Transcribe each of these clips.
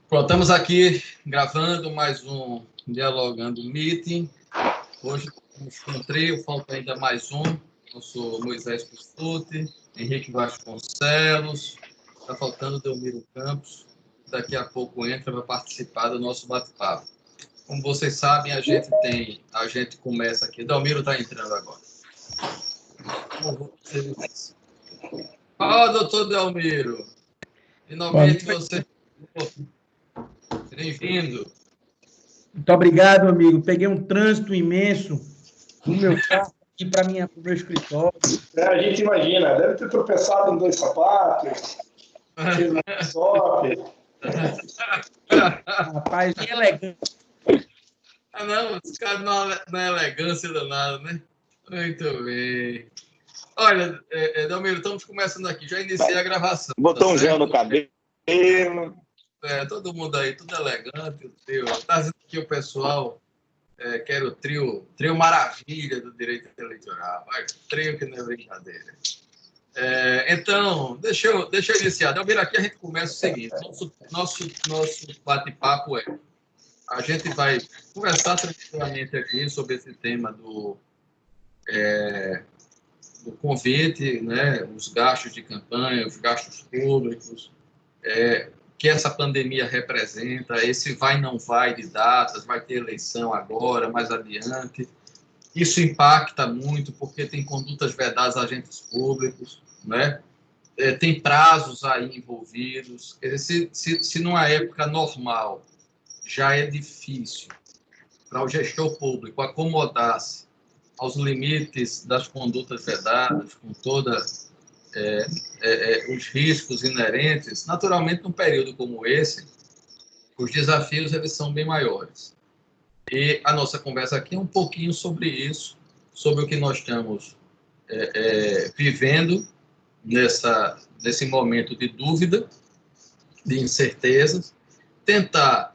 Pronto, estamos aqui gravando mais um Dialogando Meeting. Hoje estamos com um trio, falta ainda mais um. Eu sou Moisés Pistuti, Henrique Vasconcelos, está faltando Delmiro Campos. Daqui a pouco entra para participar do nosso bate-papo. Como vocês sabem, a gente começa aqui. Delmiro está entrando agora. Doutor Delmiro. Finalmente você... Bem-vindo. Muito obrigado, amigo. Peguei um trânsito imenso no meu carro aqui para o meu escritório. A gente imagina, deve ter tropeçado em 2 sapatos, fez um software. Rapaz, que elegante. Não, os caras na elegância danada, né? Muito bem. Olha, Delmiro, estamos começando aqui. Já iniciei a gravação. Botou um gel no cabelo. Todo mundo aí, tudo elegante. O trio. Tá dizendo que o pessoal quer o trio maravilha do direito eleitoral. Trio que não é brincadeira. Então, deixa eu iniciar. Delmiro, aqui a gente começa o seguinte. Nosso bate-papo a gente vai conversar tranquilamente aqui sobre esse tema do convite, né, os gastos de campanha, os gastos públicos, que essa pandemia representa, esse vai e não vai de datas, vai ter eleição agora, mais adiante. Isso impacta muito porque tem condutas vedadas a agentes públicos, né? Tem prazos aí envolvidos. Quer dizer, se numa época normal já é difícil para o gestor público acomodar-se aos limites das condutas vedadas, com todos os riscos inerentes, naturalmente, num período como esse, os desafios eles são bem maiores. E a nossa conversa aqui é um pouquinho sobre isso, sobre o que nós estamos vivendo nesse momento de dúvida, de incertezas, tentar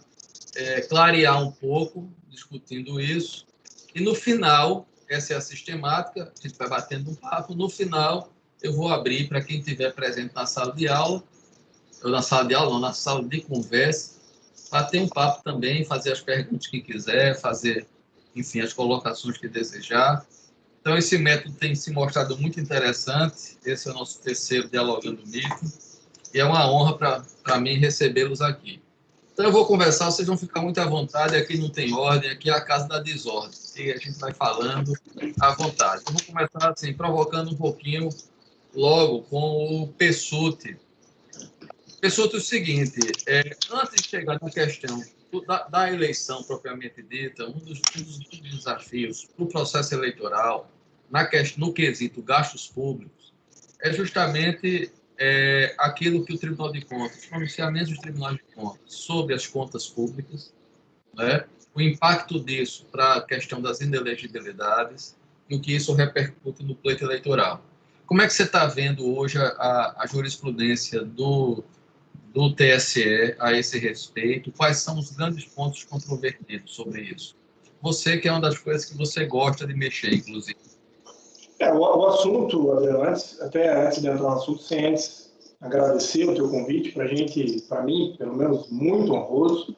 clarear um pouco, discutindo isso, e no final, essa é a sistemática, a gente vai batendo um papo, no final eu vou abrir para quem estiver presente na sala de aula, ou na sala de aula não, na sala de conversa, bater um papo também, fazer as perguntas que quiser, fazer, enfim, as colocações que desejar. Então, esse método tem se mostrado muito interessante, esse é o nosso terceiro Dialogando Meeting, e é uma honra para mim recebê-los aqui. Então, eu vou conversar, vocês vão ficar muito à vontade, aqui não tem ordem, aqui é a casa da desordem, e a gente vai falando à vontade. Eu vou começar, assim, provocando um pouquinho, logo, com o Pistuti. Pistuti, o seguinte, antes de chegar na questão da eleição propriamente dita, um dos desafios do processo eleitoral, no quesito gastos públicos, é justamente aquilo que o Tribunal de Contas, os pronunciamentos dos Tribunais de Contas sobre as contas públicas, né, o impacto disso para a questão das inelegibilidades e o que isso repercute no pleito eleitoral. Como é que você está vendo hoje a jurisprudência do TSE a esse respeito? Quais são os grandes pontos controvertidos sobre isso? Você, que é uma das coisas que você gosta de mexer, inclusive. O assunto, Adriano, até antes de entrar no assunto, sem antes agradecer o teu convite, para mim, pelo menos, muito honroso.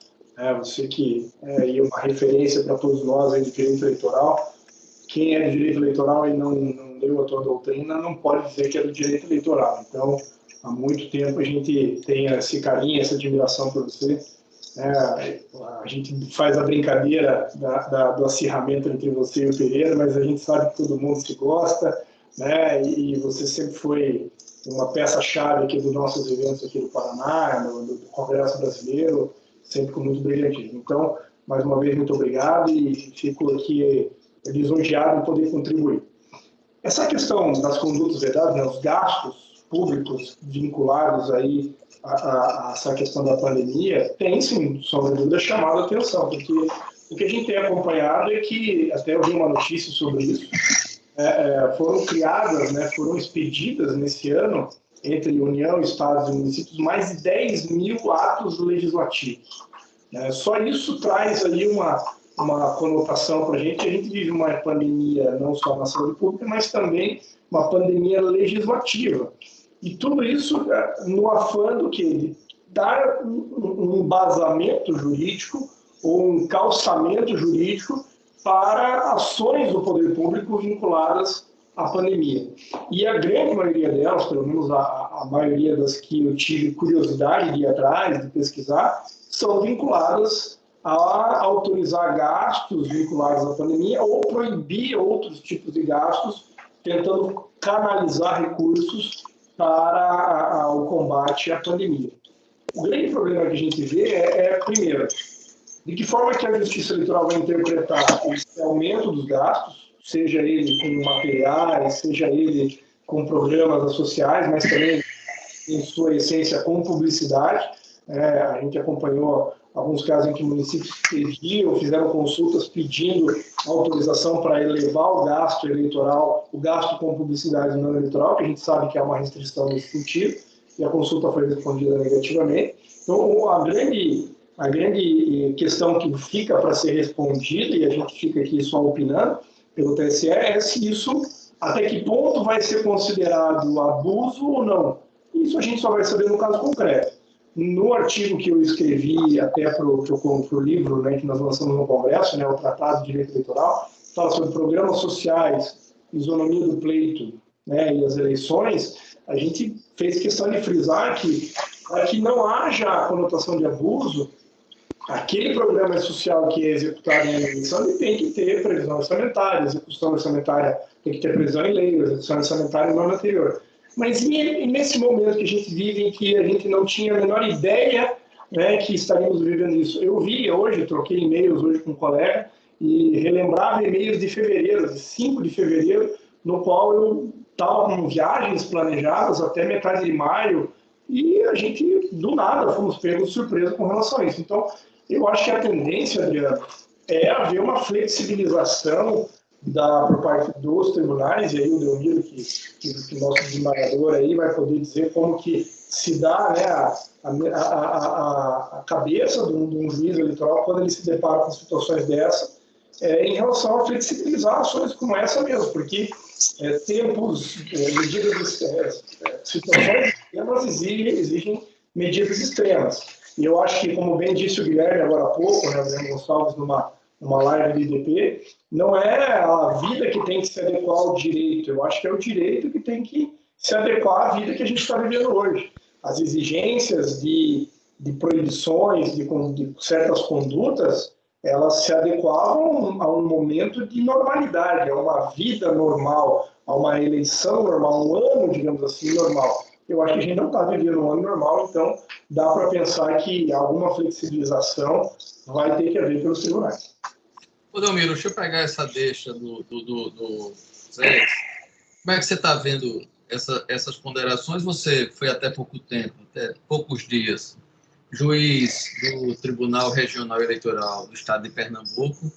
Você que é uma referência para todos nós aí do direito eleitoral. Quem é do direito eleitoral e não leu a tua doutrina não pode dizer que é do direito eleitoral. Então, há muito tempo a gente tem esse carinho, essa admiração por você. A gente faz a brincadeira do acirramento entre você e o Pereira, mas a gente sabe que todo mundo se gosta, né? E você sempre foi uma peça-chave aqui dos nossos eventos aqui do Paraná, do Congresso Brasileiro, sempre com muito brilhantismo. Então, mais uma vez, muito obrigado e fico aqui lisonjeado em poder contribuir. Essa questão das condutas vedadas, né, os gastos públicos vinculados aí a essa questão da pandemia, tem, sim, sombra de dúvida, chamado a atenção, porque o que a gente tem acompanhado é que, até eu vi uma notícia sobre isso, foram criadas, né, foram expedidas nesse ano, entre União, Estados e municípios, mais de 10 mil atos legislativos. Só isso traz ali uma conotação para a gente vive uma pandemia não só na saúde pública, mas também uma pandemia legislativa. E tudo isso no afã do quê? dar um embasamento jurídico ou um calçamento jurídico para ações do poder público vinculadas à pandemia. E a grande maioria delas, pelo menos a maioria das que eu tive curiosidade de ir atrás, de pesquisar, são vinculadas a autorizar gastos vinculados à pandemia ou proibir outros tipos de gastos, tentando canalizar recursos para o combate à pandemia. O grande problema que a gente vê primeiro, de que forma que a Justiça Eleitoral vai interpretar esse aumento dos gastos, seja ele com materiais, seja ele com programas associais, mas também, em sua essência, com publicidade. A gente acompanhou alguns casos em que municípios pediam, fizeram consultas pedindo autorização para elevar o gasto eleitoral, o gasto com publicidade não eleitoral, que a gente sabe que há uma restrição nesse sentido, e a consulta foi respondida negativamente. Então, a grande questão que fica para ser respondida, e a gente fica aqui só opinando pelo TSE, é se isso, até que ponto vai ser considerado abuso ou não. Isso a gente só vai saber no caso concreto. No artigo que eu escrevi até para o livro, né, que nós lançamos no Congresso, né, o Tratado de Direito Eleitoral, fala sobre programas sociais, isonomia do pleito, né, e as eleições. A gente fez questão de frisar que, para que não haja a conotação de abuso, aquele programa social que é executado em eleição ele tem que ter previsão orçamentária, execução orçamentária tem que ter previsão em lei, execução orçamentária no ano anterior. Mas e nesse momento que a gente vive, em que a gente não tinha a menor ideia, né, que estaríamos vivendo isso? Eu vi hoje, troquei e-mails hoje com um colega, e relembrava e-mails de fevereiro, de 5 de fevereiro, no qual eu estava com viagens planejadas até metade de maio, e a gente, do nada, fomos pegos de surpresa com relação a isso. Então, eu acho que a tendência, Adriano, é haver uma flexibilização por parte dos tribunais, e aí o Delmiro, que nosso desembargador aí, vai poder dizer como que se dá, né, a cabeça de um juiz eleitoral quando ele se depara com situações dessas, em relação a flexibilizar ações como essa mesmo, porque tempos, medidas, situações extremas exigem medidas extremas. E eu acho que, como bem disse o Guilherme agora há pouco, né, o Guilherme Gonçalves, numa live do IDP, não é a vida que tem que se adequar ao direito, eu acho que é o direito que tem que se adequar à vida que a gente está vivendo hoje. As exigências de proibições, de certas condutas, elas se adequavam a um momento de normalidade, a uma vida normal, a uma eleição normal, um ano, digamos assim, normal. Eu acho que a gente não está vivendo um ano normal, então dá para pensar que alguma flexibilização vai ter que haver pelos tribunais. Ô, Delmiro, deixa eu pegar essa deixa do Zé. Como é que você está vendo essas ponderações? Você foi até pouco tempo, até poucos dias, juiz do Tribunal Regional Eleitoral do Estado de Pernambuco,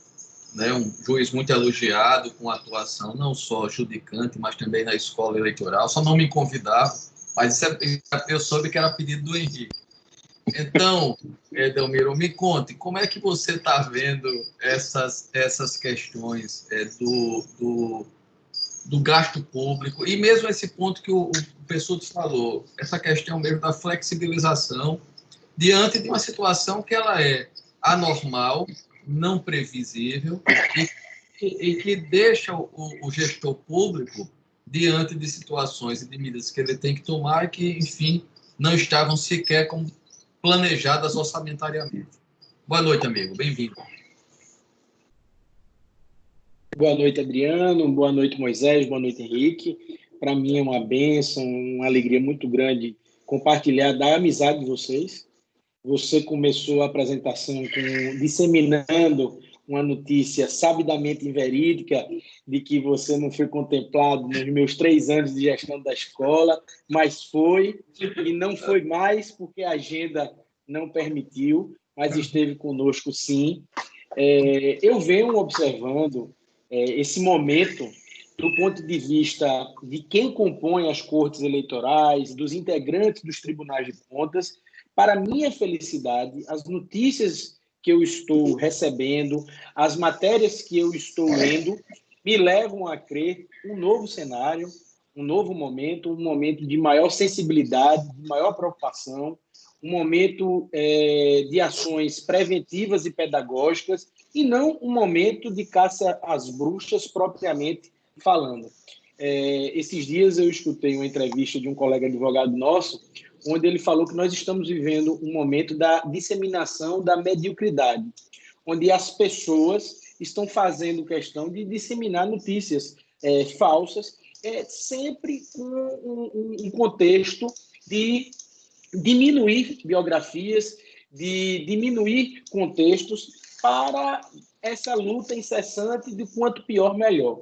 né, um juiz muito elogiado, com atuação não só judicante, mas também na escola eleitoral. Só não me convidava, mas eu soube que era pedido do Henrique. Então, Delmiro, me conte, como é que você está vendo essas questões do gasto público e mesmo esse ponto que o Pessutti falou, essa questão mesmo da flexibilização diante de uma situação que ela é anormal, não previsível e que deixa o gestor público diante de situações e de medidas que ele tem que tomar e que, enfim, não estavam sequer como planejadas orçamentariamente. Boa noite, amigo. Bem-vindo. Boa noite, Adriano. Boa noite, Moisés. Boa noite, Henrique. Para mim é uma bênção, uma alegria muito grande compartilhar da amizade de vocês. Você começou a apresentação disseminando uma notícia sabidamente inverídica de que você não foi contemplado nos meus 3 anos de gestão da escola, mas foi, e não foi mais porque a agenda não permitiu, mas esteve conosco sim. Eu venho observando esse momento do ponto de vista de quem compõe as cortes eleitorais, dos integrantes dos tribunais de contas. Para minha felicidade, as notícias que eu estou recebendo, as matérias que eu estou lendo, me levam a crer um novo cenário, um novo momento, um momento de maior sensibilidade, de maior preocupação, um momento de ações preventivas e pedagógicas, e não um momento de caça às bruxas propriamente falando. Esses dias eu escutei uma entrevista de um colega advogado nosso, onde ele falou que nós estamos vivendo um momento da disseminação da mediocridade, onde as pessoas estão fazendo questão de disseminar notícias falsas, sempre com um contexto de diminuir biografias, de diminuir contextos para essa luta incessante de quanto pior, melhor.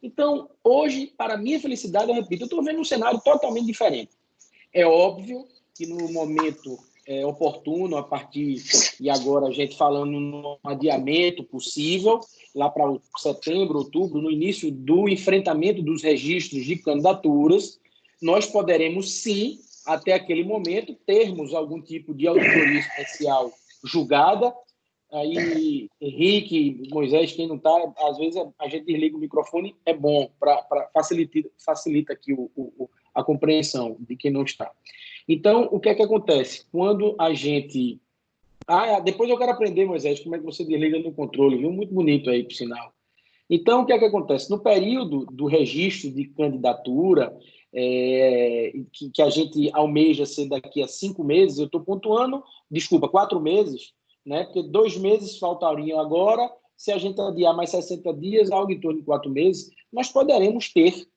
Então, hoje, para minha felicidade, eu repito, eu estou vendo um cenário totalmente diferente. É óbvio que no momento oportuno, a partir e agora a gente falando num adiamento possível, lá para setembro, outubro, no início do enfrentamento dos registros de candidaturas, nós poderemos sim, até aquele momento, termos algum tipo de auditoria especial julgada. Aí, Henrique, Moisés, quem não está, às vezes a gente desliga o microfone, é bom, para facilita aqui a compreensão de quem não está. Então, o que é que acontece? Quando a gente... depois eu quero aprender, Moisés, como é que você desliga no controle, viu? Muito bonito aí, por sinal. Então, o que é que acontece? No período do registro de candidatura, que a gente almeja ser daqui a 5 meses, eu estou pontuando, 4 meses, né? Porque 2 meses faltariam agora, se a gente adiar mais 60 dias, algo em torno de 4 meses, nós poderemos ter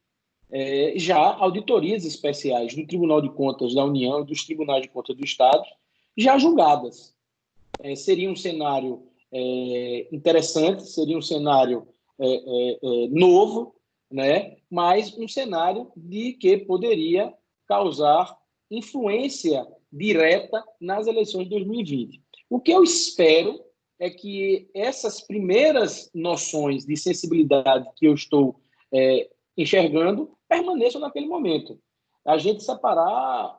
já auditorias especiais do Tribunal de Contas da União e dos Tribunais de Contas do Estado já julgadas. Seria um cenário interessante, seria um cenário novo, né? Mas um cenário de que poderia causar influência direta nas eleições de 2020. O que eu espero é que essas primeiras noções de sensibilidade que eu estou enxergando permaneçam naquele momento. A gente separar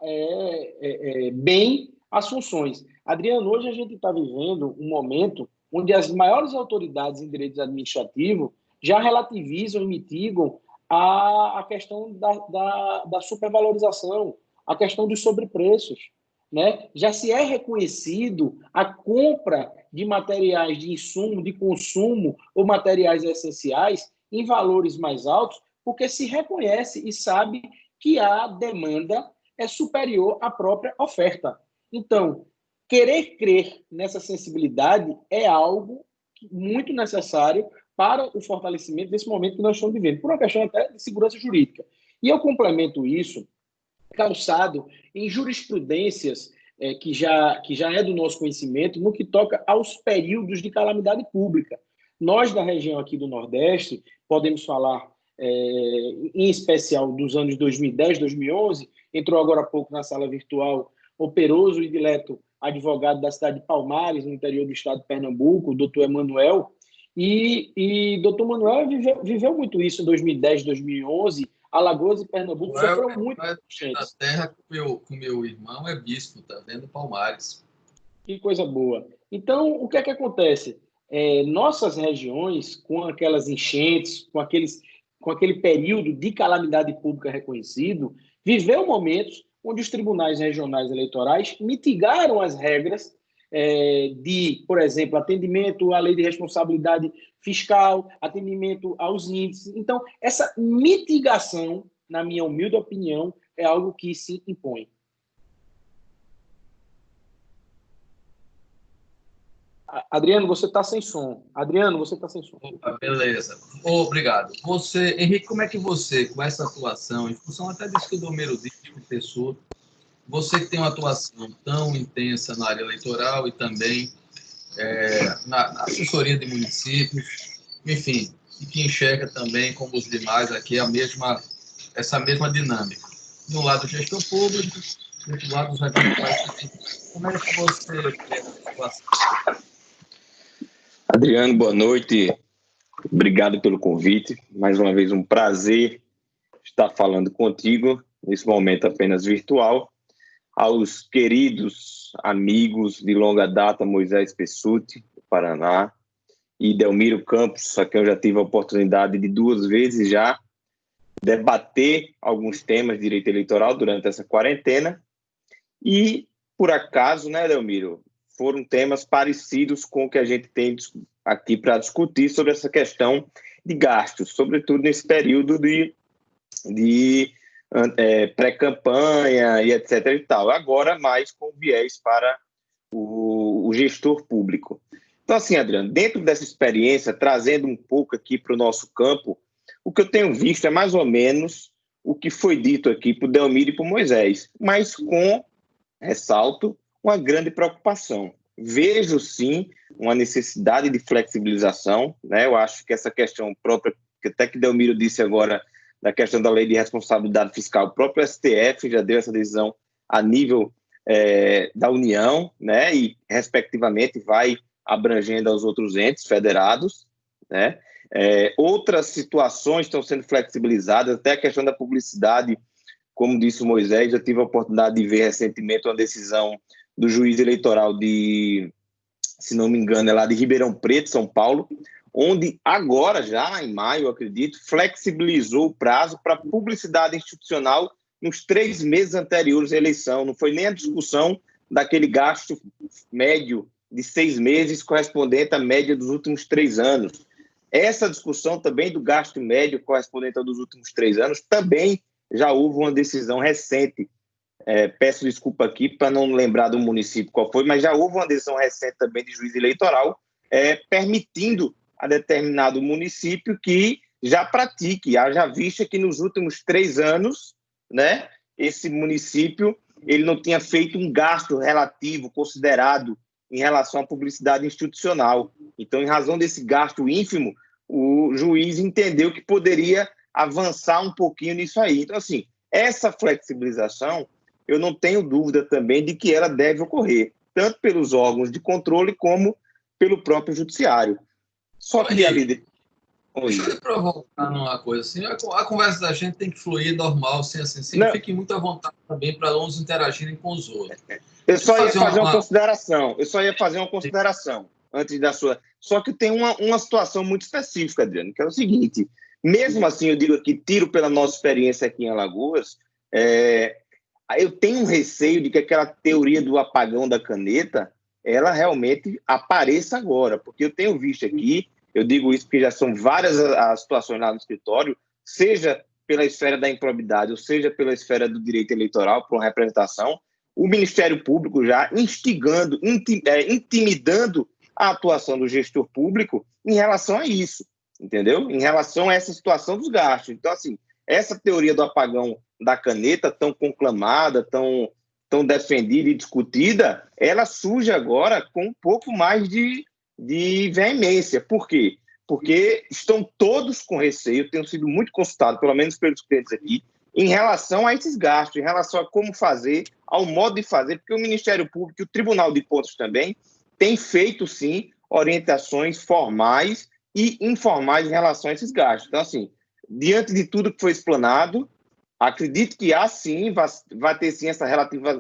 bem as funções. Adriano, hoje a gente está vivendo um momento onde as maiores autoridades em direitos administrativos já relativizam e mitigam a questão da supervalorização, a questão dos sobrepreços, né? Já se é reconhecido a compra de materiais de insumo, de consumo ou materiais essenciais em valores mais altos, porque se reconhece e sabe que a demanda é superior à própria oferta. Então, querer crer nessa sensibilidade é algo muito necessário para o fortalecimento desse momento que nós estamos vivendo, por uma questão até de segurança jurídica. E eu complemento isso calçado em jurisprudências que já é do nosso conhecimento no que toca aos períodos de calamidade pública. Nós, da região aqui do Nordeste, podemos falar, em especial, dos anos 2010, 2011, entrou agora há pouco na sala virtual o operoso e dileto advogado da cidade de Palmares, no interior do estado de Pernambuco, o doutor Emanuel, e doutor Emanuel viveu muito isso em 2010, 2011. Alagoas e Pernambuco sofreram muito. Na terra com meu irmão é bispo, tá vendo? Palmares. Que coisa boa. Então, o que é que acontece? Nossas regiões, com aquelas enchentes, com aquele período de calamidade pública reconhecido, viveu momentos onde os tribunais regionais eleitorais mitigaram as regras de, por exemplo, atendimento à lei de responsabilidade fiscal, atendimento aos índices. Então, essa mitigação, na minha humilde opinião, é algo que se impõe. Adriano, você está sem som. Opa, beleza. Obrigado. Você, Henrique, como é que você, com essa atuação, em função até disso que o Domero disse, professor, você que tem uma atuação tão intensa na área eleitoral e também na assessoria de municípios, enfim, e que enxerga também, como os demais aqui, essa mesma dinâmica. De um lado, gestão pública, do outro lado, os representantes. Como é que você vê essa situação? Adriano, boa noite. Obrigado pelo convite. Mais uma vez, um prazer estar falando contigo, nesse momento apenas virtual. Aos queridos amigos de longa data, Moisés Pessutti, do Paraná, e Delmiro Campos, a quem eu já tive a oportunidade de 2 vezes já debater alguns temas de direito eleitoral durante essa quarentena e, por acaso, né, Delmiro, foram temas parecidos com o que a gente tem aqui para discutir sobre essa questão de gastos, sobretudo nesse período de pré-campanha e etc. e tal. Agora, mais com viés para o gestor público. Então, assim, Adriano, dentro dessa experiência, trazendo um pouco aqui para o nosso campo, o que eu tenho visto é mais ou menos o que foi dito aqui para o Delmiro e para o Moisés, mas com ressalto uma grande preocupação. Vejo, sim, uma necessidade de flexibilização, né? Eu acho que essa questão própria, que até que Delmiro disse agora, da questão da lei de responsabilidade fiscal, o próprio STF já deu essa decisão a nível da União, né? E, respectivamente, vai abrangendo aos outros entes federados, né? Outras situações estão sendo flexibilizadas, até a questão da publicidade, como disse o Moisés, já tive a oportunidade de ver recentemente uma decisão do juiz eleitoral se não me engano, é lá de Ribeirão Preto, São Paulo, onde agora, já em maio, acredito, flexibilizou o prazo para publicidade institucional nos 3 meses anteriores à eleição. Não foi nem a discussão daquele gasto médio de 6 meses correspondente à média dos últimos 3 anos. Essa discussão também do gasto médio correspondente aos dos últimos 3 anos, também já houve uma decisão recente. Peço desculpa aqui para não lembrar do município qual foi, mas já houve uma decisão recente também de juiz eleitoral permitindo a determinado município que já pratique, haja vista que nos últimos 3 anos, né, esse município ele não tinha feito um gasto relativo, considerado, em relação à publicidade institucional. Então, em razão desse gasto ínfimo, o juiz entendeu que poderia avançar um pouquinho nisso aí. Então, assim, essa flexibilização, eu não tenho dúvida também de que ela deve ocorrer, tanto pelos órgãos de controle como pelo próprio judiciário. Só que ali... Deixa eu provocar numa coisa assim, a conversa da gente tem que fluir normal, sem assim, fique muito à vontade também para uns interagirem com os outros. Eu só ia fazer uma consideração antes da sua... Só que tem uma situação muito específica, Adriano, que é o seguinte, mesmo assim, eu digo aqui, tiro pela nossa experiência aqui em Alagoas, eu tenho um receio de que aquela teoria do apagão da caneta, ela realmente apareça agora, porque eu tenho visto aqui, eu digo isso porque já são várias as situações lá no escritório, seja pela esfera da improbidade, ou seja pela esfera do direito eleitoral, por uma representação, o Ministério Público já instigando, intimidando a atuação do gestor público em relação a isso, entendeu? Em relação a essa situação dos gastos. Então, assim, essa teoria do apagão da caneta, tão conclamada, tão defendida e discutida, ela surge agora com um pouco mais de veemência. Por quê? Porque estão todos com receio, tenho sido muito consultado, pelo menos pelos clientes aqui, em relação a esses gastos, em relação a como fazer, ao modo de fazer, porque o Ministério Público e o Tribunal de Contas também têm feito, sim, orientações formais e informais em relação a esses gastos. Então, assim, diante de tudo que foi explanado, acredito que há, sim, vai ter, sim, essa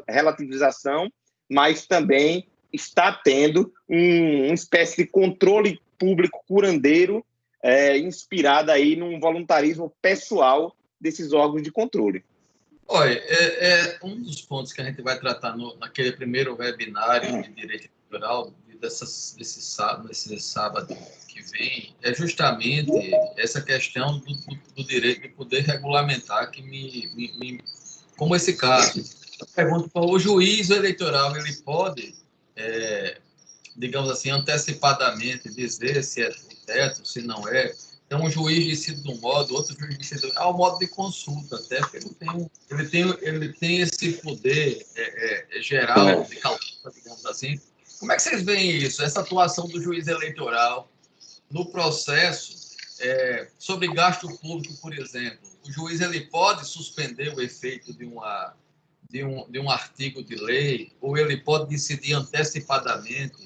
relativização, mas também está tendo uma espécie de controle público curandeiro inspirado aí num voluntarismo pessoal desses órgãos de controle. Olha, um dos pontos que a gente vai tratar naquele primeiro webinário de direito eleitoral desse sábado que vem é justamente essa questão do direito de poder regulamentar como esse caso. Eu pergunto para o juiz eleitoral, ele pode, digamos assim, antecipadamente dizer se é o teto, se não é. Então, um juiz decide de um modo, outro juiz decide de outro. Há um modo de consulta, até, porque ele tem esse poder geral de cálculo, digamos assim. Como é que vocês veem isso, essa atuação do juiz eleitoral no processo sobre gasto público, por exemplo? O juiz ele pode suspender o efeito de um artigo de lei, ou ele pode decidir antecipadamente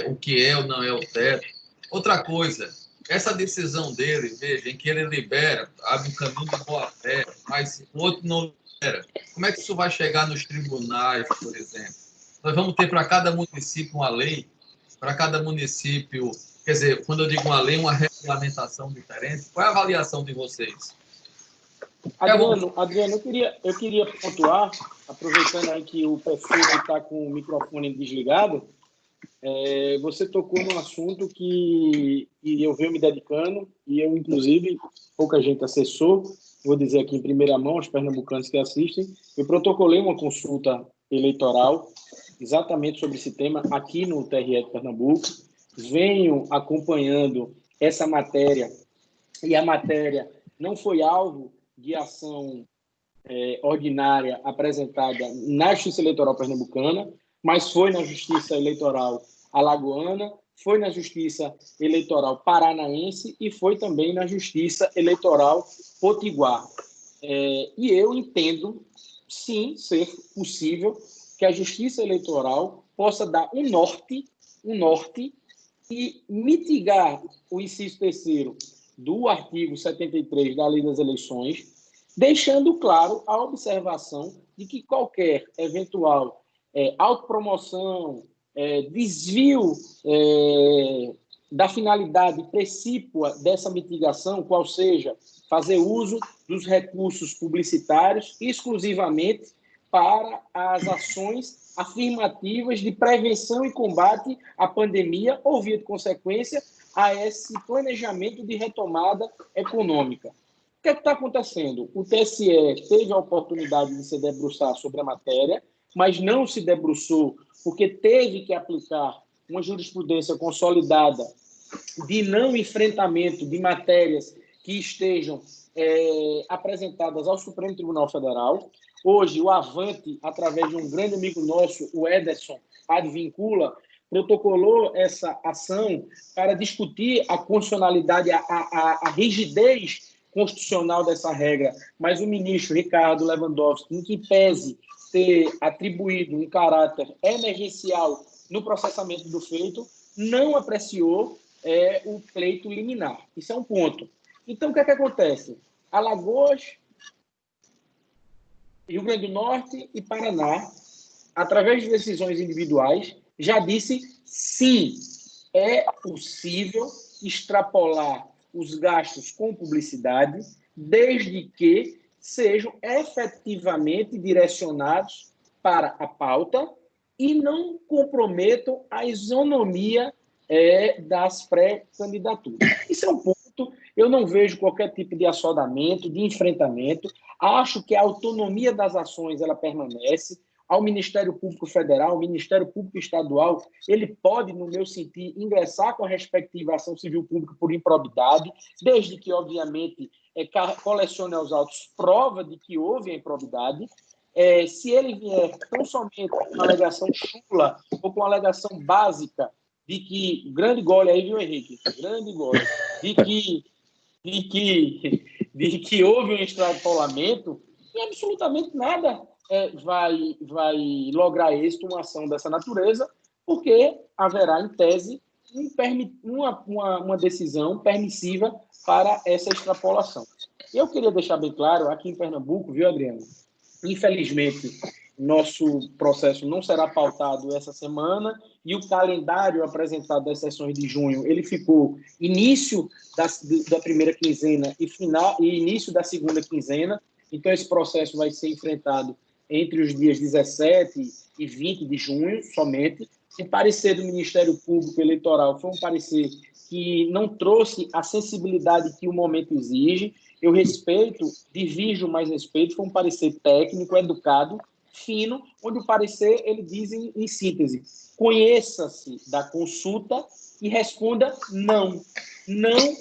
o que é ou não é o teto. Outra coisa, essa decisão dele, veja, em que ele libera, abre um caminho de boa-fé, mas o outro não libera. Como é que isso vai chegar nos tribunais, por exemplo? Nós vamos ter para cada município uma lei, para cada município, quer dizer, quando eu digo uma lei, uma regulamentação diferente. Qual é a avaliação de vocês? Adriano, eu queria pontuar, aproveitando aí que o perfil está com o microfone desligado, você tocou num assunto que eu venho me dedicando, e eu, inclusive, pouca gente acessou, vou dizer aqui em primeira mão, os pernambucanos que assistem, eu protocolei uma consulta eleitoral exatamente sobre esse tema aqui no TRE de Pernambuco, venho acompanhando essa matéria, e a matéria não foi alvo de ação ordinária apresentada na Justiça Eleitoral Pernambucana, mas foi na Justiça Eleitoral Alagoana, foi na Justiça Eleitoral Paranaense e foi também na Justiça Eleitoral Potiguar. E eu entendo, sim, ser possível que a Justiça Eleitoral possa dar um norte e mitigar o inciso 3º do artigo 73 da Lei das Eleições, deixando claro a observação de que qualquer eventual autopromoção, desvio da finalidade precípua dessa mitigação, qual seja fazer uso dos recursos publicitários exclusivamente para as ações afirmativas de prevenção e combate à pandemia ou, via de consequência, a esse planejamento de retomada econômica. O que está acontecendo? O TSE teve a oportunidade de se debruçar sobre a matéria, mas não se debruçou porque teve que aplicar uma jurisprudência consolidada de não enfrentamento de matérias que estejam apresentadas ao Supremo Tribunal Federal. Hoje, o Avante, através de um grande amigo nosso, o Ederson Advincula, protocolou essa ação para discutir a constitucionalidade, a rigidez constitucional dessa regra, mas o ministro Ricardo Lewandowski, em que pese ter atribuído um caráter emergencial no processamento do feito, não apreciou o pleito liminar. Isso é um ponto. Então, o que é que acontece? Alagoas, Rio Grande do Norte e Paraná, através de decisões individuais, já disse sim, é possível extrapolar os gastos com publicidade, desde que sejam efetivamente direcionados para a pauta e não comprometam a isonomia das pré-candidaturas. Isso é um ponto. Eu não vejo qualquer tipo de assodamento, de enfrentamento. Acho que a autonomia das ações ela permanece. Ao Ministério Público Federal, ao Ministério Público Estadual, ele pode, no meu sentir, ingressar com a respectiva ação civil pública por improbidade, desde que, obviamente, colecione aos autos prova de que houve a improbidade. Se ele vier tão somente com uma alegação chula ou com uma alegação básica de que, grande gole aí, viu, Henrique? Grande gole. De que houve um extrapolamento, e absolutamente nada vai lograr êxito uma ação dessa natureza, porque haverá, em tese, uma decisão permissiva para essa extrapolação. Eu queria deixar bem claro, aqui em Pernambuco, viu, Adriano? Infelizmente, nosso processo não será pautado essa semana e o calendário apresentado das sessões de junho, ele ficou início da primeira quinzena e início da segunda quinzena. Então, esse processo vai ser enfrentado entre os dias 17 e 20 de junho, somente. O parecer do Ministério Público Eleitoral foi um parecer que não trouxe a sensibilidade que o momento exige. Eu respeito, divijo mais respeito, foi um parecer técnico, educado, fino, onde o parecer, ele diz em síntese, conheça-se da consulta e responda não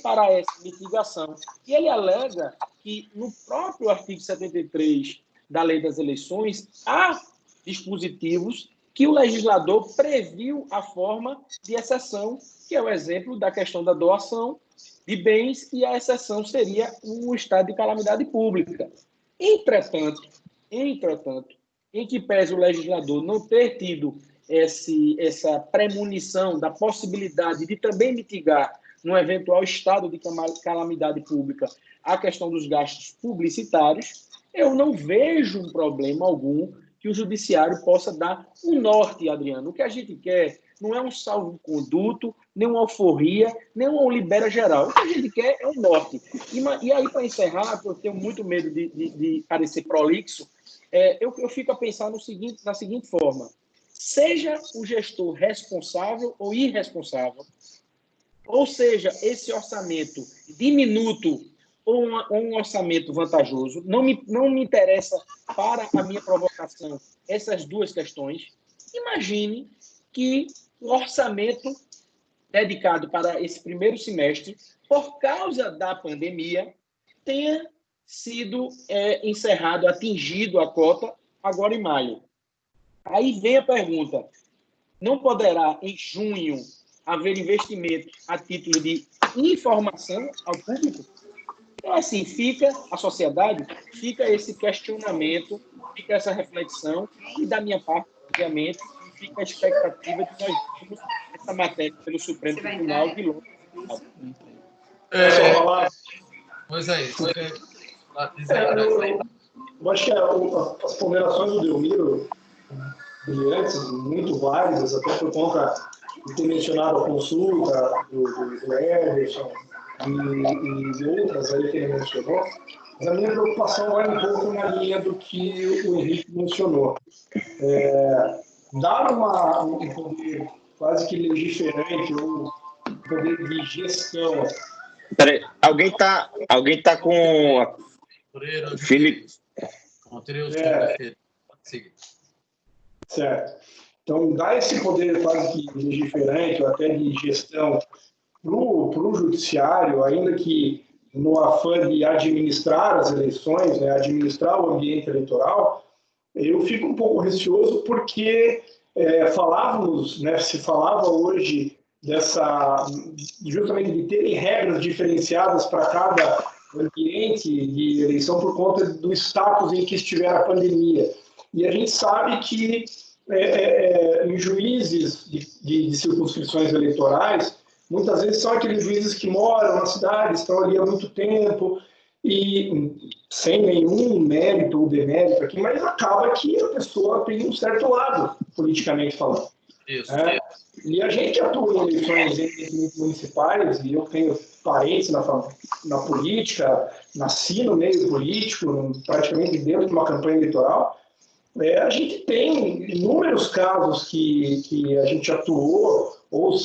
para essa mitigação. E ele alega que no próprio artigo 73 da Lei das Eleições há dispositivos que o legislador previu a forma de exceção, que é o exemplo da questão da doação de bens, e a exceção seria o estado de calamidade pública. Entretanto, em que pese o legislador não ter tido essa premonição da possibilidade de também mitigar, num eventual estado de calamidade pública, a questão dos gastos publicitários, eu não vejo um problema algum que o judiciário possa dar um norte, Adriano. O que a gente quer não é um salvo-conduto, nem uma alforria, nem uma libera geral. O que a gente quer é um norte. E aí, para encerrar, eu tenho muito medo de parecer prolixo, eu fico a pensar na seguinte forma: seja o gestor responsável ou irresponsável, ou seja, esse orçamento diminuto ou um orçamento vantajoso, não me interessa para a minha provocação essas duas questões. Imagine que o orçamento dedicado para esse primeiro semestre, por causa da pandemia, tenha sido encerrado, atingido a cota agora em maio. Aí vem a pergunta: não poderá, em junho, haver investimento a título de informação ao público? Então, assim, fica a sociedade, fica esse questionamento, fica essa reflexão, e da minha parte, obviamente, fica a expectativa de nós vermos essa matéria pelo Supremo Tribunal de Londres. Pois é isso. Eu acho que as ponderações do Delmiro, brilhantes, muito válidas, até por conta de ter mencionado a consulta do Everson e outras aí que ele mencionou, mas a minha preocupação vai um pouco na linha do que o Henrique mencionou. Dar um poder quase que legiferante ou um poder de gestão. Peraí, alguém tá com Felipe. Certo. Então, dar esse poder quase que legiferante ou até de gestão para o judiciário, ainda que no afã de administrar as eleições, né, administrar o ambiente eleitoral, eu fico um pouco receoso porque se falava hoje justamente de terem regras diferenciadas para cada ambiente de eleição por conta do status em que estiver a pandemia. E a gente sabe que em juízes de circunscrições eleitorais, muitas vezes são aqueles juízes que moram na cidade, estão ali há muito tempo, e sem nenhum mérito ou demérito aqui, mas acaba que a pessoa tem um certo lado, politicamente falando. Isso. E a gente atua em eleições municipais, e eu tenho parentes na política, nasci no meio político, praticamente dentro de uma campanha eleitoral. A gente tem inúmeros casos que a gente atuou ou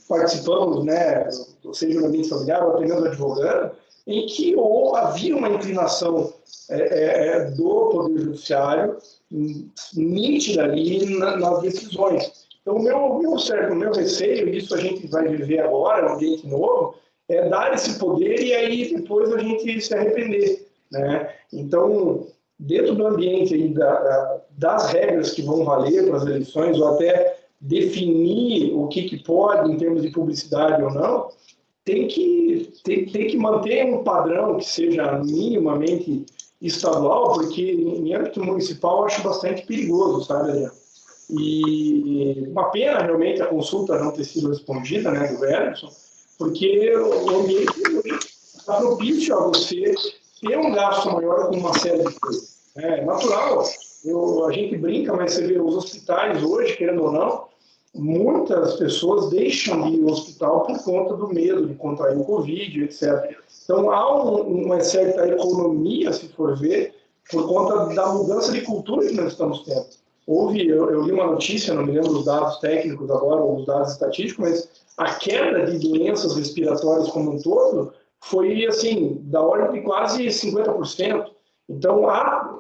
participamos, né, seja no ambiente familiar ou até mesmo advogando, em que havia uma inclinação do Poder Judiciário nítida ali nas decisões. Então, o meu receio, e isso a gente vai viver agora, um ambiente novo, é dar esse poder e aí depois a gente se arrepender, né? Então, dentro do ambiente aí das regras que vão valer para as eleições, ou até definir o que pode em termos de publicidade ou não, tem que manter um padrão que seja minimamente estadual, porque em âmbito municipal eu acho bastante perigoso, sabe, Adriano? E uma pena realmente a consulta não ter sido respondida, né, do Everson, porque o ambiente está propício a você ter um gasto maior com uma série de coisas. É natural, a gente brinca, mas você vê os hospitais hoje, querendo ou não, muitas pessoas deixam de ir ao hospital por conta do medo de contrair o Covid, etc. Então, há uma certa economia, se for ver, por conta da mudança de cultura que nós estamos tendo. Eu li uma notícia, não me lembro dos dados técnicos agora, ou os dados estatísticos, mas a queda de doenças respiratórias como um todo foi, assim, da ordem de quase 50%. Então,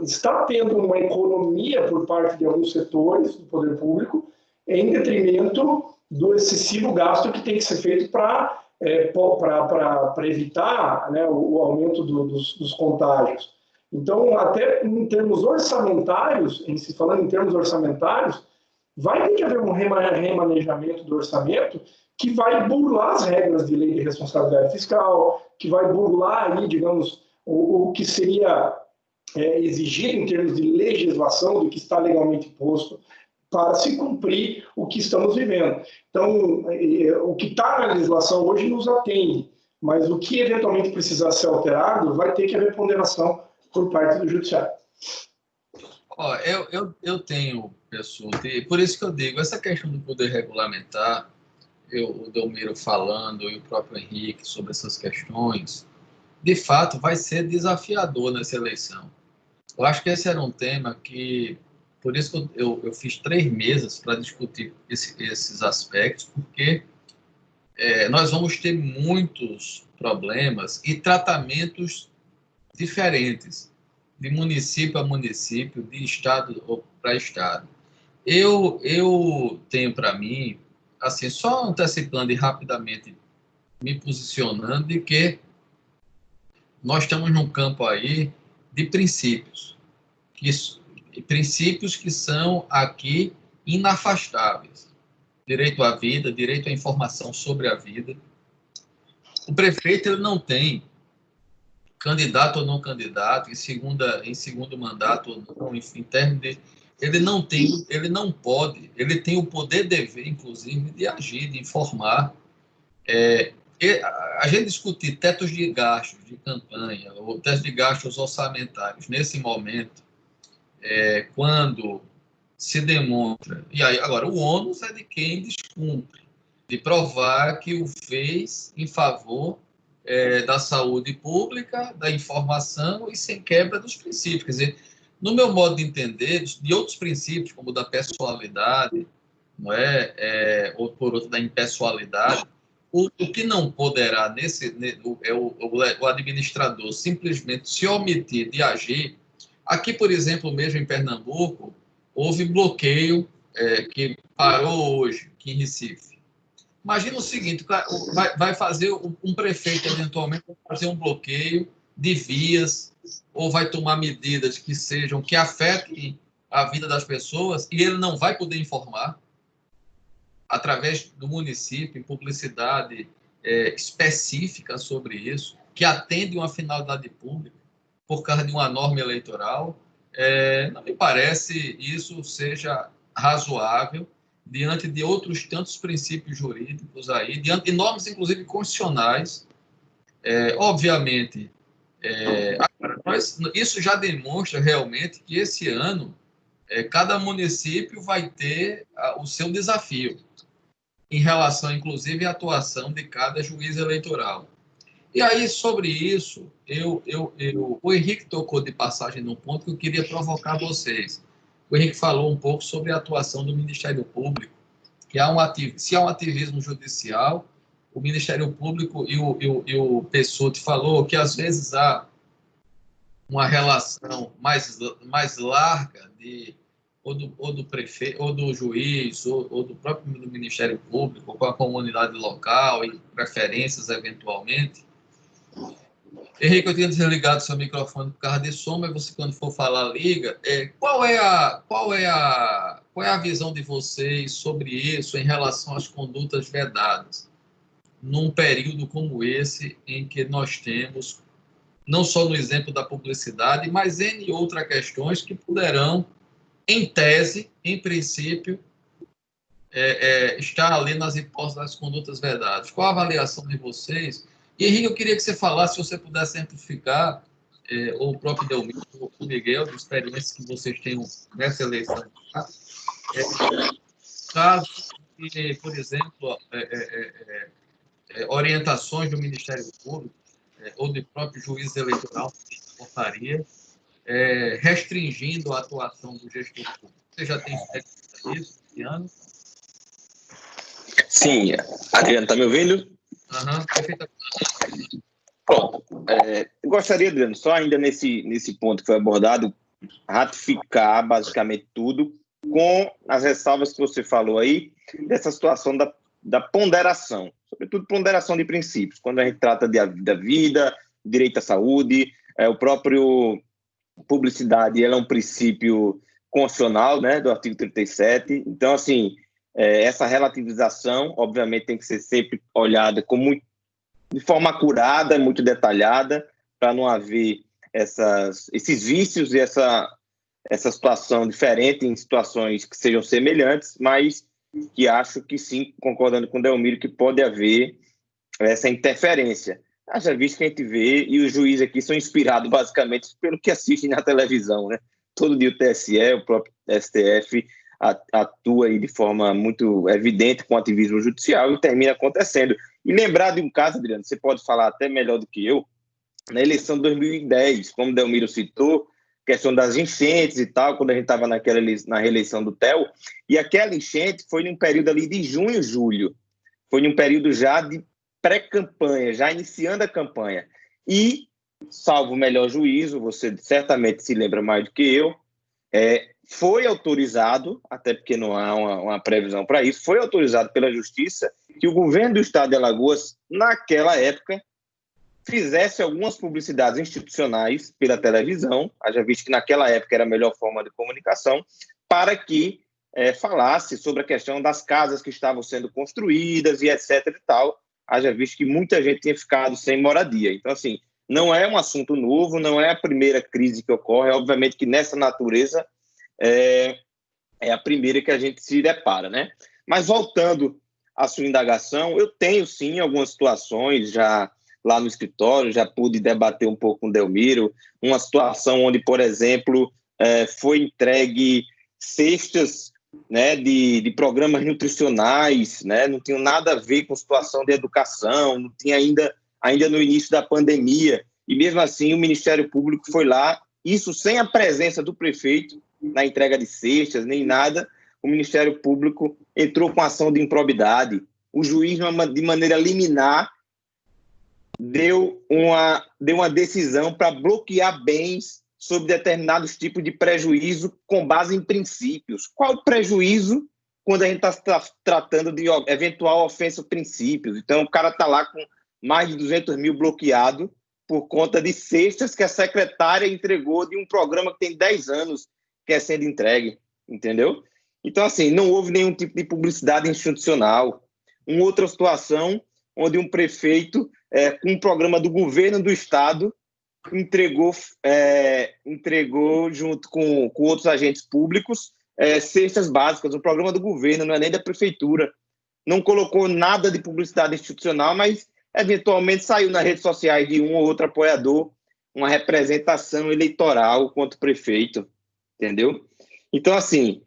está tendo uma economia por parte de alguns setores do poder público em detrimento do excessivo gasto que tem que ser feito para evitar, né, o aumento dos contágios. Então, até em termos orçamentários, falando em termos orçamentários, vai ter que haver um remanejamento do orçamento que vai burlar as regras de lei de responsabilidade fiscal, que vai burlar aí, digamos, o que seria exigido em termos de legislação, do que está legalmente posto, para se cumprir o que estamos vivendo. Então, o que está na legislação hoje nos atende, mas o que eventualmente precisar ser alterado vai ter que haver ponderação por parte do Judiciário. Eu tenho Pessoa. E por isso que eu digo, essa questão do poder regulamentar, o Delmiro falando e o próprio Henrique sobre essas questões, de fato vai ser desafiador nessa eleição. Eu acho que esse era um tema que, por isso que eu fiz 3 mesas para discutir esses aspectos, porque nós vamos ter muitos problemas e tratamentos diferentes, de município a município, de estado para estado. Eu tenho para mim, assim, só antecipando e rapidamente me posicionando, de que nós estamos num campo aí de princípios, princípios que são aqui inafastáveis. Direito à vida, direito à informação sobre a vida. O prefeito ele não tem candidato ou não candidato, em segundo mandato ou não, enfim, em termos de... Ele não pode, ele tem o poder dever, inclusive, de agir, de informar. A gente discutir tetos de gastos de campanha, ou tetos de gastos orçamentários, nesse momento, quando se demonstra... E aí, agora, o ônus é de quem descumpre, de provar que o fez em favor da saúde pública, da informação e sem quebra dos princípios. Quer dizer, no meu modo de entender, de outros princípios, como o da pessoalidade, não ou por outro, da impessoalidade, o que não poderá o administrador simplesmente se omitir de agir. Aqui, por exemplo, mesmo em Pernambuco, houve bloqueio que parou hoje, aqui em Recife. Imagina o seguinte, vai fazer um prefeito, eventualmente, vai fazer um bloqueio de vias, ou vai tomar medidas que afetem a vida das pessoas, e ele não vai poder informar, através do município, em publicidade específica sobre isso, que atende uma finalidade pública, por causa de uma norma eleitoral. Não me parece isso seja razoável, diante de outros tantos princípios jurídicos aí, diante de normas, inclusive, constitucionais. Obviamente, isso já demonstra realmente que esse ano cada município vai ter o seu desafio em relação, inclusive, à atuação de cada juiz eleitoral. E aí, sobre isso, o Henrique tocou de passagem num ponto que eu queria provocar vocês. O Henrique falou um pouco sobre a atuação do Ministério Público, que se há um ativismo judicial, o Ministério Público e o Pessoa falou que, às vezes, há uma relação mais larga ou do prefeito, ou do juiz, ou do próprio Ministério Público, com a comunidade local, e preferências, eventualmente. Henrique, eu tinha desligado seu microfone por causa de som, mas você, quando for falar, liga. Qual é a visão de vocês sobre isso em relação às condutas vedadas, num período como esse, em que nós temos, não só no exemplo da publicidade, mas em outras questões que poderão, em tese, em princípio, estar ali nas hipóteses das condutas vedadas? Qual a avaliação de vocês? E, Henrique, eu queria que você falasse, se você pudesse simplificar, ou o próprio Delmiro, ou o Miguel, de experiências que vocês tenham nessa eleição. Caso que, por exemplo, orientações do Ministério Público, ou do próprio juiz eleitoral, que portaria, restringindo a atuação do gestor público. Você já tem experiência nisso, esse ano? Sim, Adriano, está me ouvindo? Perfeitamente. Pronto. Gostaria, Adriano, só ainda nesse ponto que foi abordado, ratificar basicamente tudo, com as ressalvas que você falou aí, dessa situação da ponderação, sobretudo ponderação de princípios, quando a gente trata da vida, direito à saúde, o próprio publicidade, ela é um princípio constitucional, né, do artigo 37, então, assim, essa relativização, obviamente, tem que ser sempre olhada de forma acurada, muito detalhada, para não haver esses vícios e essa situação diferente em situações que sejam semelhantes, mas que acho que sim, concordando com o Delmiro, que pode haver essa interferência. Haja visto que a gente vê, e os juízes aqui são inspirados basicamente pelo que assistem na televisão, né? Todo dia o TSE, o próprio STF, atua aí de forma muito evidente com o ativismo judicial e termina acontecendo. E lembrar de um caso, Adriano, você pode falar até melhor do que eu, na eleição de 2010, como o Delmiro citou, questão das enchentes e tal, quando a gente estava na reeleição do Theo, e aquela enchente foi num período ali de junho, julho, foi num período já de pré-campanha, já iniciando a campanha. E, salvo o melhor juízo, você certamente se lembra mais do que eu, foi autorizado, até porque não há uma previsão para isso, foi autorizado pela Justiça que o governo do estado de Alagoas, naquela época, fizesse algumas publicidades institucionais pela televisão, haja visto que naquela época era a melhor forma de comunicação, para que falasse sobre a questão das casas que estavam sendo construídas e etc e tal, haja visto que muita gente tinha ficado sem moradia. Então, assim, não é um assunto novo, não é a primeira crise que ocorre, obviamente que nessa natureza é a primeira que a gente se depara, né? Mas voltando à sua indagação, eu tenho sim algumas situações já lá no escritório, já pude debater um pouco com o Delmiro, uma situação onde, por exemplo, foi entregue cestas, né, de programas nutricionais, né, não tinham nada a ver com situação de educação, não tinha ainda no início da pandemia, e mesmo assim o Ministério Público foi lá, isso sem a presença do prefeito na entrega de cestas, nem nada, o Ministério Público entrou com ação de improbidade, o juiz, de maneira liminar, deu uma decisão para bloquear bens sob determinados tipos de prejuízo com base em princípios. Qual o prejuízo quando a gente está tratando de eventual ofensa a princípios? Então, o cara está lá com mais de 200 mil bloqueado por conta de cestas que a secretária entregou de um programa que tem 10 anos que é sendo entregue, entendeu? Então, assim, não houve nenhum tipo de publicidade institucional. Uma outra situação onde um prefeito, com um programa do governo do estado, entregou junto com outros agentes públicos cestas básicas, um programa do governo, não é nem da prefeitura. Não colocou nada de publicidade institucional, mas eventualmente saiu nas redes sociais de um ou outro apoiador uma representação eleitoral contra o prefeito, entendeu? Então, assim,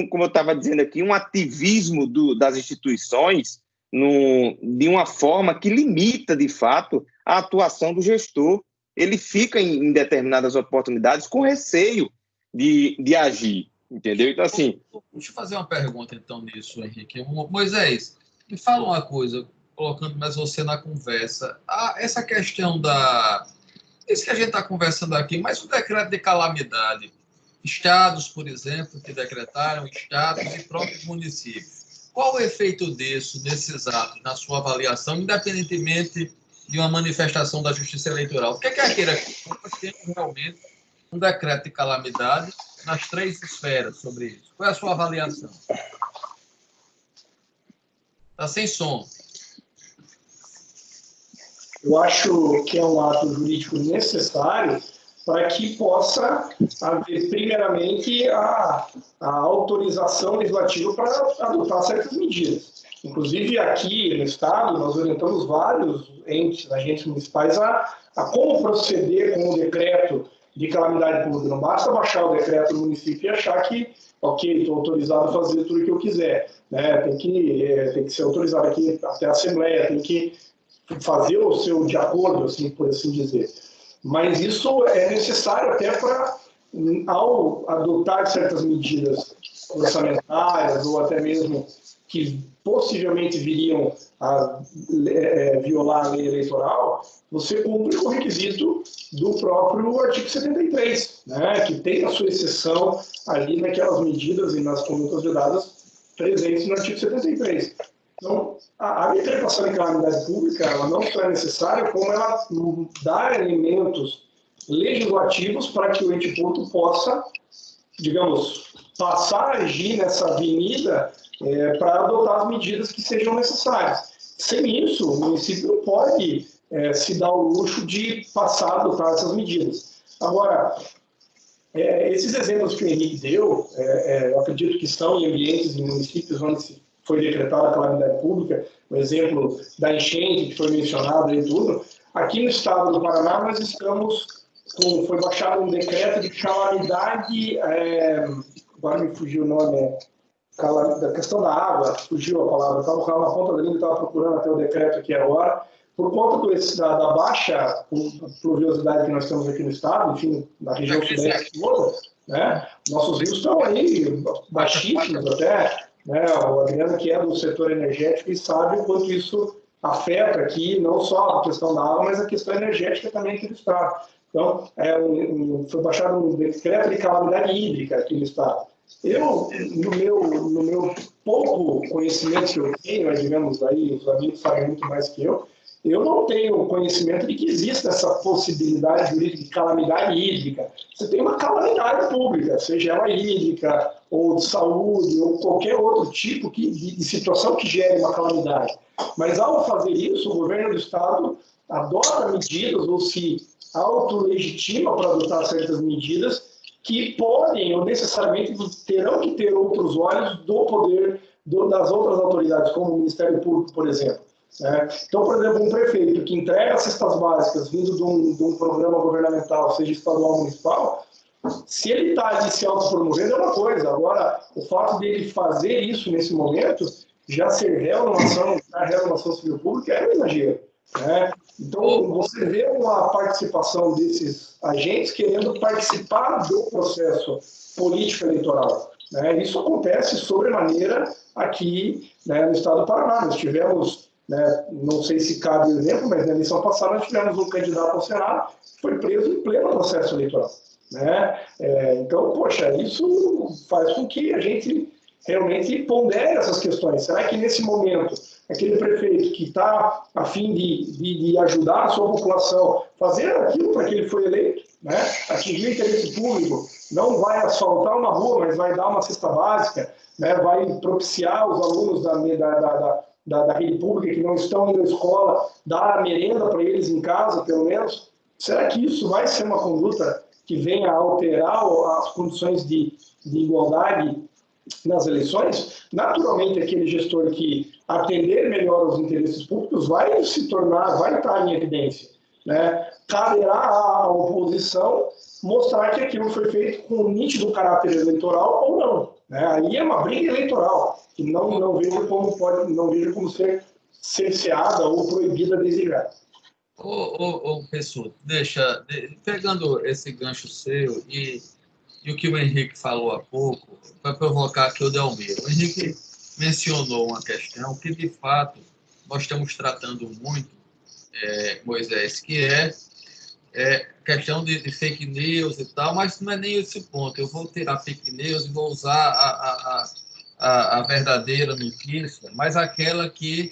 como eu estava dizendo aqui, um ativismo das instituições de uma forma que limita, de fato, a atuação do gestor. Ele fica em determinadas oportunidades com receio de agir, entendeu? Então, assim... Deixa eu fazer uma pergunta, então, nisso, Henrique. Moisés, me fala uma coisa, colocando mais você na conversa. Essa questão isso que a gente está conversando aqui, mas o decreto de calamidade, estados, por exemplo, que decretaram, estados e próprios municípios. Qual o efeito desses atos, na sua avaliação, independentemente de uma manifestação da Justiça Eleitoral? O que é aquele aqui? Nós temos realmente um decreto de calamidade nas 3 esferas sobre isso. Qual é a sua avaliação? Está sem som. Eu acho que é um ato jurídico necessário para que possa haver, primeiramente, a autorização legislativa para adotar certas medidas. Inclusive, aqui no Estado, nós orientamos vários agentes municipais a como proceder com o decreto de calamidade pública. Não basta baixar o decreto do município e achar que, ok, estou autorizado a fazer tudo o que eu quiser. Né? Tem que ser autorizado aqui até a Assembleia, tem que fazer o seu de acordo, assim, por assim dizer. Mas isso é necessário até para, ao adotar certas medidas orçamentárias ou até mesmo que possivelmente viriam a violar a lei eleitoral, você cumpre com o requisito do próprio artigo 73, né, que tem a sua exceção ali naquelas medidas e nas condutas vedadas presentes no artigo 73. Então, a decretação de calamidade pública, ela não só é necessária, como ela dá elementos legislativos para que o ente público possa, digamos, passar a agir nessa avenida para adotar as medidas que sejam necessárias. Sem isso, o município não pode se dar o luxo de passar a adotar essas medidas. Agora, esses exemplos que o Henrique deu, eu acredito que estão em ambientes e municípios onde foi decretada a calamidade pública, o exemplo da enchente que foi mencionado e tudo. Aqui no estado do Paraná nós estamos foi baixado um decreto de calamidade agora me fugiu o nome, da questão da água, fugiu a palavra, estava com ela na ponta da língua, estava procurando até o decreto aqui agora, por conta da baixa pluviosidade que nós temos aqui no estado, enfim, na região sudeste toda, né? Nossos rios estão aí baixíssimos até, né? O Adriano, que é do setor energético, e sabe o quanto isso afeta aqui, não só a questão da água, mas a questão energética também aqui no estado. Então, foi baixado um decreto de calamidade hídrica aqui no estado. Eu, no meu pouco conhecimento que eu tenho, digamos aí, os amigos sabem muito mais que eu não tenho conhecimento de que existe essa possibilidade jurídica de calamidade hídrica. Você tem uma calamidade pública, seja ela hídrica, ou de saúde, ou qualquer outro tipo de situação que gere uma calamidade. Mas, ao fazer isso, o governo do estado adota medidas ou se autolegitima para adotar certas medidas que podem ou necessariamente terão que ter outros olhos do poder das outras autoridades, como o Ministério Público, por exemplo. Então, por exemplo, um prefeito que entrega cestas básicas vindo de um programa governamental, seja estadual ou municipal, se ele está ali se autopromovendo é uma coisa. Agora, o fato dele fazer isso nesse momento, já ser réu numa ação civil pública, é um exagero. Então, você vê uma participação desses agentes querendo participar do processo político-eleitoral. Isso acontece sobremaneira aqui, no estado do Paraná. Nós tivemos, não sei se cabe o exemplo, mas na eleição passada nós tivemos um candidato ao Senado que foi preso em pleno processo eleitoral. Então, poxa, isso faz com que a gente realmente pondere essas questões. Será que nesse momento aquele prefeito que está a fim de ajudar a sua população, fazer aquilo para que ele foi eleito, atingir o interesse público, não vai asfaltar uma rua, mas vai dar uma cesta básica, vai propiciar os alunos da rede pública que não estão indo à escola, dar a merenda para eles em casa, pelo menos? Será que isso vai ser uma conduta que venha a alterar as condições de igualdade nas eleições? Naturalmente, aquele gestor que atender melhor os interesses públicos vai estar em evidência. Caberá à oposição mostrar que aquilo foi feito com um nítido caráter eleitoral ou não. Aí é uma briga eleitoral, que não vejo como ser cerceada ou proibida desde já. Pessoa, pegando esse gancho seu e o que o Henrique falou há pouco, para provocar aqui o Delmiro. O Henrique mencionou uma questão que, de fato, nós estamos tratando muito, Moisés, que é questão de fake news e tal, mas não é nem esse ponto. Eu vou tirar fake news e vou usar a verdadeira notícia, mas aquela que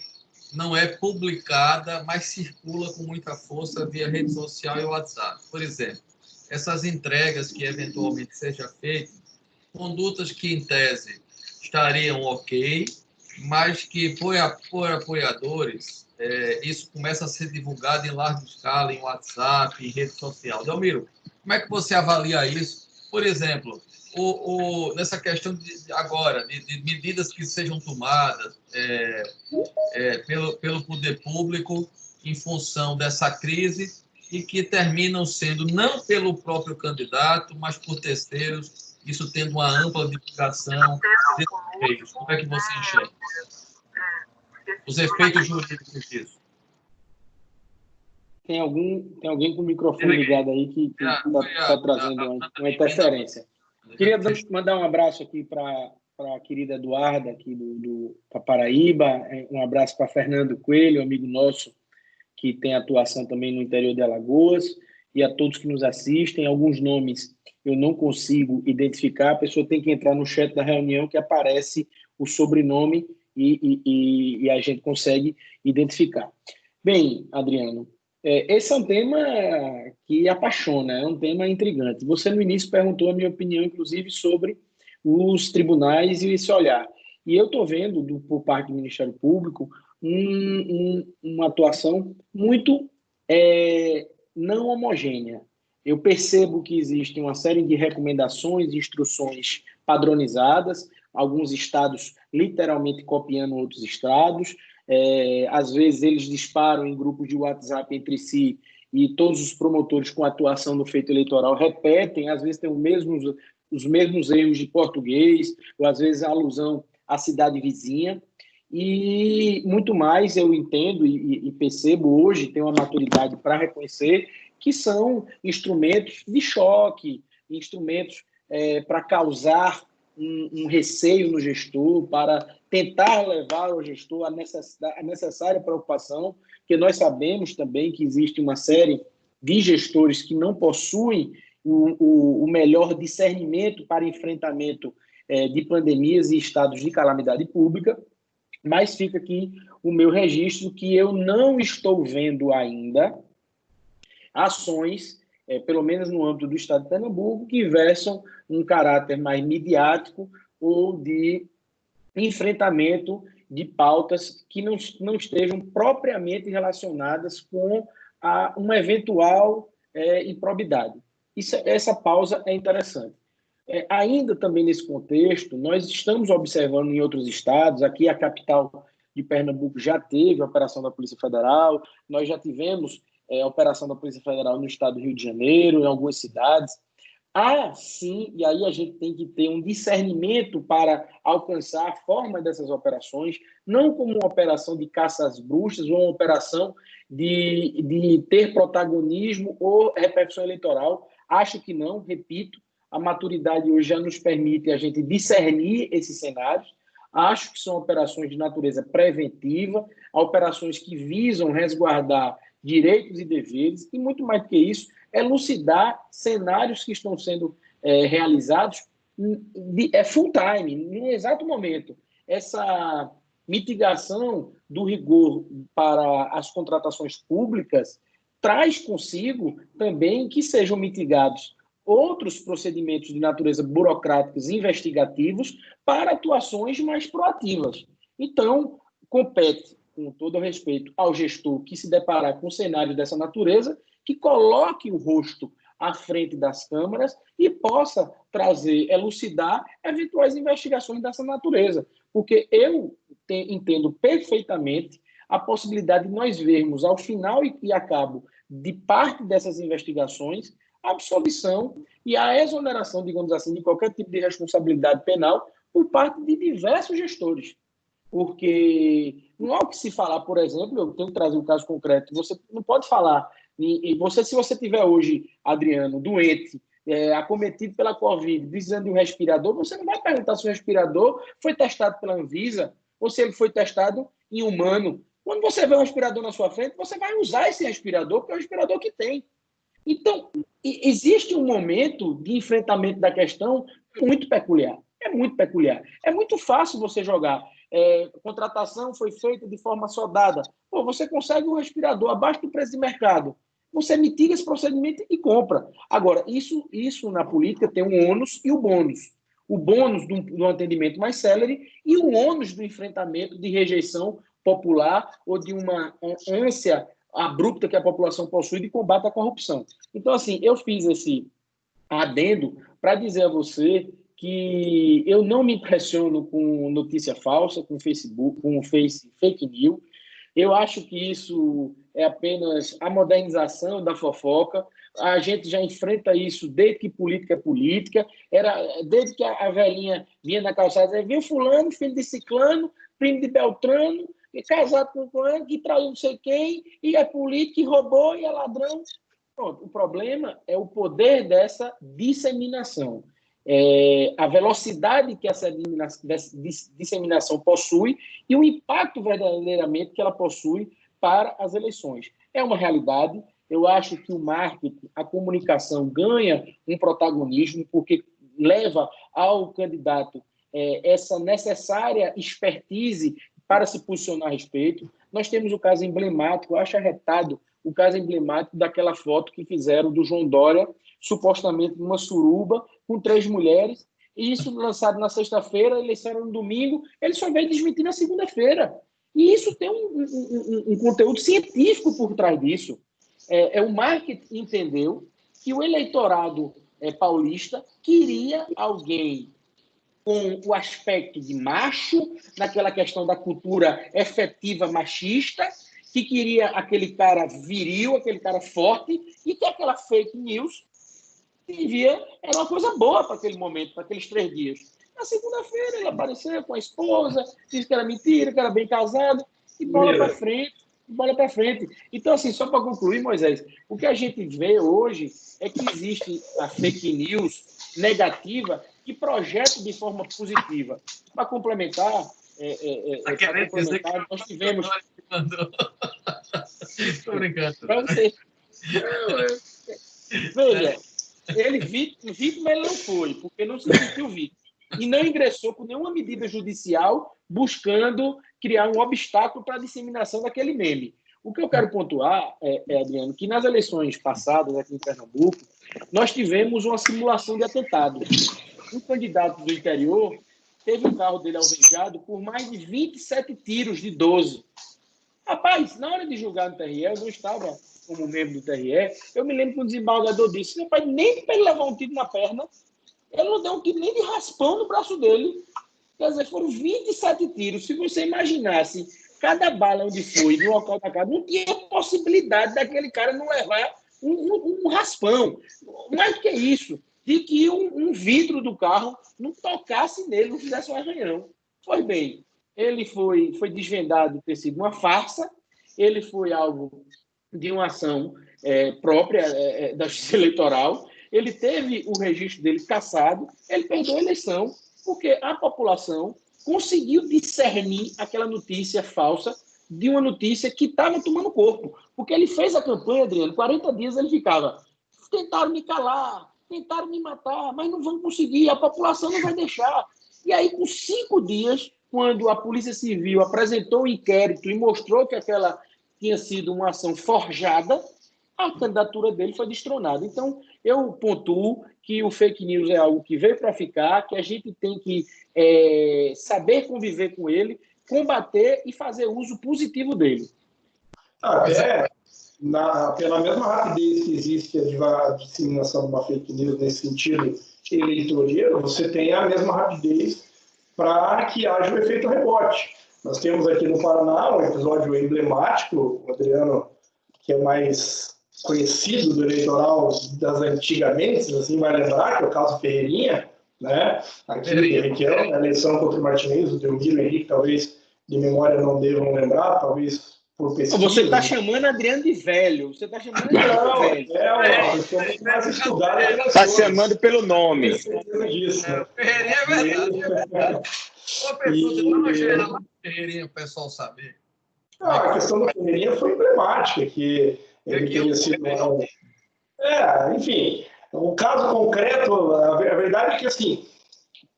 não é publicada, mas circula com muita força via rede social e WhatsApp. Por exemplo, essas entregas que eventualmente seja feita, condutas que, em tese, estariam ok, mas que, por apoiadores, isso começa a ser divulgado em larga escala, em WhatsApp, em rede social. Delmiro, como é que você avalia isso? Por exemplo, nessa questão de medidas que sejam tomadas pelo poder público em função dessa crise e que terminam sendo não pelo próprio candidato, mas por terceiros, isso tendo uma ampla divulgação desses efeitos. Como é que você enxerga os efeitos jurídicos disso? Tem alguém com o microfone ligado aí que está trazendo uma interferência. Queria mandar um abraço aqui para a querida Eduarda, aqui do Paraíba, um abraço para Fernando Coelho, amigo nosso, que tem atuação também no interior de Alagoas, e a todos que nos assistem. Alguns nomes eu não consigo identificar, a pessoa tem que entrar no chat da reunião que aparece o sobrenome e a gente consegue identificar. Bem, Adriano, esse é um tema que apaixona, é um tema intrigante. Você, no início, perguntou a minha opinião, inclusive, sobre os tribunais e esse olhar. E eu estou vendo, por parte do Ministério Público, uma atuação muito não homogênea. Eu percebo que existe uma série de recomendações e instruções padronizadas, alguns estados literalmente copiando outros estados. Às vezes eles disparam em grupos de WhatsApp entre si e todos os promotores com atuação no feito eleitoral repetem, às vezes tem os mesmos erros de português, ou às vezes a alusão à cidade vizinha. E muito mais eu entendo e percebo hoje, tenho uma maturidade para reconhecer que são instrumentos de choque, instrumentos para causar um receio no gestor, para tentar levar ao gestor a necessária preocupação, porque nós sabemos também que existe uma série de gestores que não possuem o melhor discernimento para enfrentamento de pandemias e estados de calamidade pública, mas fica aqui o meu registro que eu não estou vendo ainda ações, pelo menos no âmbito do Estado de Pernambuco, que versam um caráter mais midiático ou de enfrentamento de pautas que não estejam propriamente relacionadas com uma eventual improbidade. Essa pausa é interessante. Ainda também nesse contexto, nós estamos observando em outros estados, aqui a capital de Pernambuco já teve a operação da Polícia Federal, nós já tivemos a operação da Polícia Federal no estado do Rio de Janeiro, em algumas cidades. Sim, e aí a gente tem que ter um discernimento para alcançar a forma dessas operações, não como uma operação de caça às bruxas ou uma operação de ter protagonismo ou repercussão eleitoral. Acho que não, repito, a maturidade hoje já nos permite a gente discernir esses cenários. Acho que são operações de natureza preventiva, operações que visam resguardar direitos e deveres, e muito mais do que isso, elucidar cenários que estão sendo realizados full time, no exato momento. Essa mitigação do rigor para as contratações públicas traz consigo também que sejam mitigados outros procedimentos de natureza burocráticos e investigativos para atuações mais proativas. Então, compete, com todo o respeito, ao gestor que se deparar com cenários dessa natureza, que coloque o rosto à frente das câmaras e possa trazer, elucidar eventuais investigações dessa natureza. Porque eu entendo perfeitamente a possibilidade de nós vermos, ao final e a cabo de parte dessas investigações, a absolvição e a exoneração, digamos assim, de qualquer tipo de responsabilidade penal por parte de diversos gestores. Porque não há o que se falar, por exemplo, eu tenho que trazer um caso concreto, você não pode falar, se você tiver hoje, Adriano, doente, acometido pela Covid, precisando de um respirador, você não vai perguntar se o respirador foi testado pela Anvisa ou se ele foi testado em humano. Quando você vê um respirador na sua frente, você vai usar esse respirador, porque é o respirador que tem. Então, existe um momento de enfrentamento da questão muito peculiar. É muito peculiar. É muito fácil você jogar. A contratação foi feita de forma sodada. Você consegue um respirador abaixo do preço de mercado. Você mitiga esse procedimento e compra. Agora, isso na política tem um ônus e o bônus. O bônus do atendimento mais célere e o ônus do enfrentamento de rejeição popular ou de uma ânsia abrupta que a população possui de combate à corrupção. Então, assim, eu fiz esse adendo para dizer a você que eu não me impressiono com notícia falsa, com Facebook, com fake news. Eu acho que isso é apenas a modernização da fofoca. A gente já enfrenta isso desde que política é política. Desde que a velhinha vinha na calçada e dizia, viu fulano, filho de ciclano, primo de Beltrano, casado com fulano, que traiu não sei quem, e é político, e roubou, e é ladrão. Pronto, o problema é o poder dessa disseminação. A velocidade que essa disseminação possui e o impacto verdadeiramente que ela possui para as eleições. É uma realidade. Eu acho que o marketing, a comunicação ganha um protagonismo porque leva ao candidato essa necessária expertise para se posicionar a respeito. Nós temos o caso emblemático, eu acho arretado, o caso emblemático daquela foto que fizeram do João Dória, supostamente numa suruba, com 3 mulheres, e isso lançado na sexta-feira, eleição no domingo, ele só veio desmentir na segunda-feira. E isso tem um conteúdo científico por trás disso. O marketing entendeu que o eleitorado paulista queria alguém com o aspecto de macho, naquela questão da cultura efetiva machista, que queria aquele cara viril, aquele cara forte, e que aquela fake news via, era uma coisa boa para aquele momento, para aqueles 3 dias. Na segunda-feira ele apareceu com a esposa, disse que era mentira, que era bem casado, e bola para frente, bola para frente. Então, assim, só para concluir, Moisés, o que a gente vê hoje é que existe a fake news negativa que projeta de forma positiva. Para complementar, nós tivemos... Estou brincando. Para você... Veja, ele vítima ele não foi, porque não se sentiu vítima. E não ingressou com nenhuma medida judicial buscando criar um obstáculo para a disseminação daquele meme. O que eu quero pontuar, Adriano, que nas eleições passadas aqui em Pernambuco, nós tivemos uma simulação de atentado. Um candidato do interior teve o carro dele alvejado por mais de 27 tiros de 12. Rapaz, na hora de julgar no TRE, eu não estava como membro do TRE, eu me lembro que o desembargador disse, rapaz, nem para ele levar um tiro na perna, ele não deu um tiro nem de raspão no braço dele. Quer dizer, foram 27 tiros. Se você imaginasse cada bala onde foi, no local da casa, não tinha possibilidade daquele cara não levar um raspão. Mais do que isso, de que um vidro do carro não tocasse nele, não fizesse um arranhão. Pois bem, ele foi desvendado ter sido uma farsa, ele foi alvo de uma ação própria da Justiça Eleitoral, ele teve o registro dele cassado, ele perdeu a eleição, porque a população conseguiu discernir aquela notícia falsa de uma notícia que estava tomando corpo. Porque ele fez a campanha, Adriano, 40 dias ele ficava, tentaram me calar, tentaram me matar, mas não vão conseguir, a população não vai deixar. E aí, com 5 dias, quando a Polícia Civil apresentou o inquérito e mostrou que aquela tinha sido uma ação forjada, a candidatura dele foi destronada. Então, eu pontuo que o fake news é algo que veio para ficar, que a gente tem que saber conviver com ele, combater e fazer uso positivo dele. Pela mesma rapidez que existe a disseminação de uma fake news nesse sentido eleitoreiro, você tem a mesma rapidez para que haja o efeito rebote. Nós temos aqui no Paraná um episódio emblemático, o Adriano, que é mais conhecido do eleitoral das antigamente, assim vai lembrar, que é o caso Ferreirinha, né? Aqui, que é a eleição contra o Martinez, o Delmiro Henrique, talvez de memória não devam lembrar, talvez por pesquisa. Você está chamando Adriano de velho. Você está chamando Adriano de velho. É uma pessoa muito mais estudada. Está chamando pelo nome. Ferreirinha é verdade. Uma pessoa que não Ferreirinha, o pessoal saber. A questão da Ferreirinha foi emblemática, que ele teria sido... enfim, o caso concreto, a verdade é que, assim,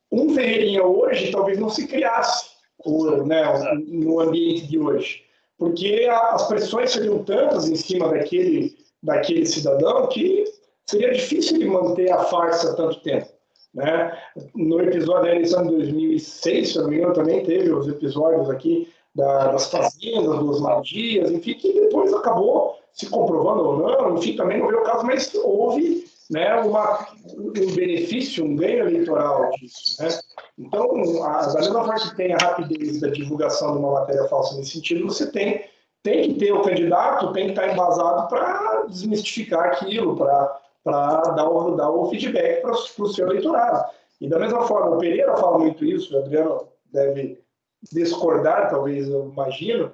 um Ferreirinha hoje talvez não se criasse no ambiente de hoje, porque as pressões seriam tantas em cima daquele cidadão que seria difícil de manter a farsa tanto tempo. Né? No episódio da eleição de 2006, se eu não me engano, também teve os episódios aqui das fazendas, dos Maldias, enfim, que depois acabou se comprovando ou não, enfim, também não veio o caso, mas houve um benefício, um ganho eleitoral disso. Né? Então, da mesma forma que tem a rapidez da divulgação de uma matéria falsa nesse sentido, você tem que ter o candidato, tem que estar embasado para desmistificar aquilo, para dar o feedback para o seu eleitorado. E da mesma forma, o Pereira fala muito isso, o Adriano deve discordar, talvez, eu imagino,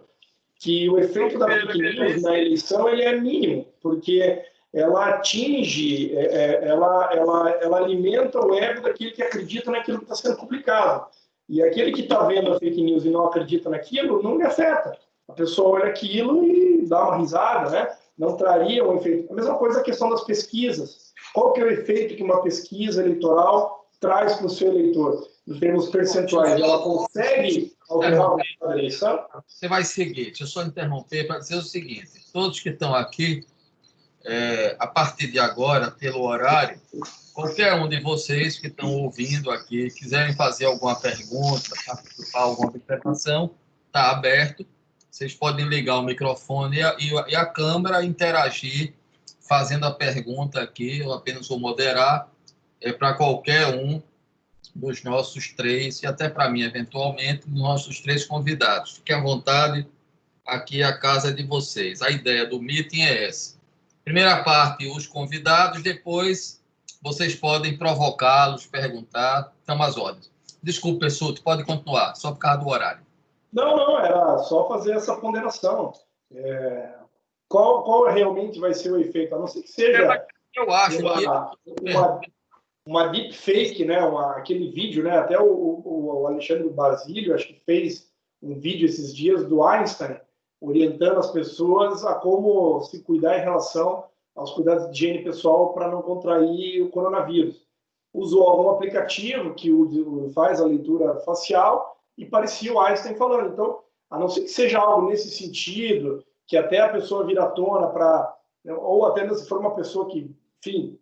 que o efeito da fake news na eleição ele é mínimo, porque ela atinge, ela alimenta o ego daquele que acredita naquilo que está sendo publicado. E aquele que está vendo a fake news e não acredita naquilo, não lhe afeta. A pessoa olha aquilo e dá uma risada, né? Não traria um efeito. A mesma coisa a questão das pesquisas. Qual que é o efeito que uma pesquisa eleitoral traz para o seu eleitor? Em termos percentuais, ela consegue alterar o resultado da eleição? Você vai seguir, deixa eu só interromper para dizer o seguinte: todos que estão aqui, a partir de agora, pelo horário, qualquer um de vocês que estão ouvindo aqui, quiserem fazer alguma pergunta, participar, alguma observação, está aberto. Vocês podem ligar o microfone e a câmera, interagir, fazendo a pergunta aqui. Eu apenas vou moderar para qualquer um dos nossos 3, e até para mim, eventualmente, dos nossos 3 convidados. Fiquem à vontade, aqui é a casa de vocês. A ideia do meeting é essa. Primeira parte, os convidados, depois vocês podem provocá-los, perguntar, estamos às ordens. Desculpe, Pessuto, pode continuar, só por causa do horário. Não, era só fazer essa ponderação. Qual realmente vai ser o efeito? A não ser que seja eu acho uma deepfake, né? Aquele vídeo, né? Até o Alexandre Basílio, acho que fez um vídeo esses dias do Einstein, orientando as pessoas a como se cuidar em relação aos cuidados de higiene pessoal para não contrair o coronavírus. Usou algum aplicativo que faz a leitura facial e parecia o Einstein falando. Então, a não ser que seja algo nesse sentido, que até a pessoa vir à tona para... Ou até se for uma pessoa que, enfim,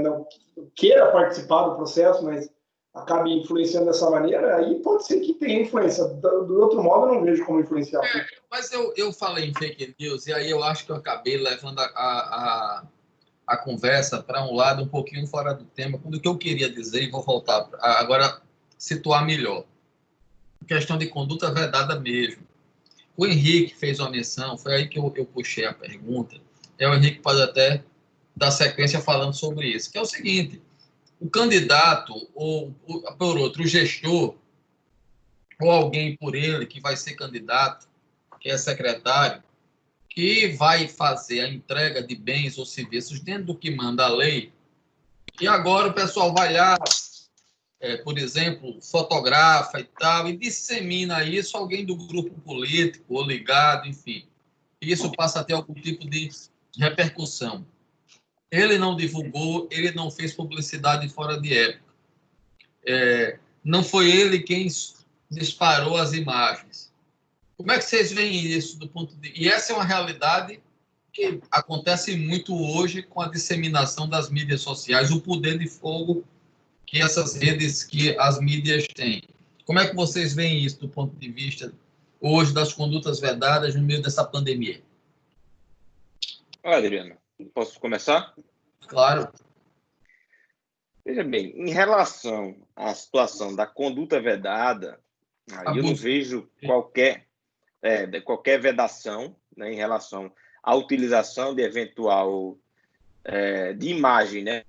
não queira participar do processo, mas acabe influenciando dessa maneira, aí pode ser que tenha influência. Do outro modo, eu não vejo como influenciar. Mas eu falei em fake news, e aí eu acho que eu acabei levando a conversa para um lado um pouquinho fora do tema, quando o que eu queria dizer, e vou voltar agora situar melhor. Questão de conduta vedada mesmo. O Henrique fez uma menção, foi aí que eu puxei a pergunta, o Henrique pode até dar sequência falando sobre isso, que é o seguinte: o candidato, ou por outro, o gestor, ou alguém por ele que vai ser candidato, que é secretário, que vai fazer a entrega de bens ou serviços dentro do que manda a lei, e agora o pessoal vai lá, por exemplo, fotografa e tal, e dissemina isso a alguém do grupo político, ou ligado, enfim. E isso passa a ter algum tipo de repercussão. Ele não divulgou, ele não fez publicidade fora de época. Não foi ele quem disparou as imagens. Como é que vocês veem isso do ponto de... E essa é uma realidade que acontece muito hoje com a disseminação das mídias sociais, o poder de fogo que essas redes, que as mídias têm. Como é que vocês veem isso do ponto de vista hoje das condutas vedadas no meio dessa pandemia? Olha, Adriano, posso começar? Claro. Veja bem, em relação à situação da conduta vedada, eu não vejo qualquer vedação, né, em relação à utilização de eventual de imagem, né,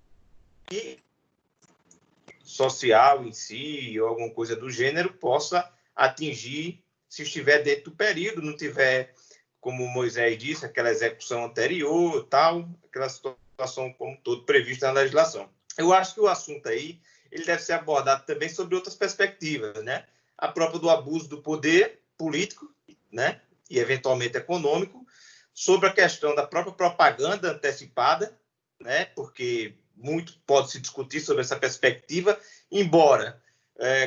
social em si, ou alguma coisa do gênero, possa atingir, se estiver dentro do período, não tiver, como Moisés disse, aquela execução anterior, tal, aquela situação como todo prevista na legislação. Eu acho que o assunto aí, ele deve ser abordado também sobre outras perspectivas, né? A própria do abuso do poder político, né? E eventualmente econômico, sobre a questão da própria propaganda antecipada, né? Porque muito pode se discutir sobre essa perspectiva, embora,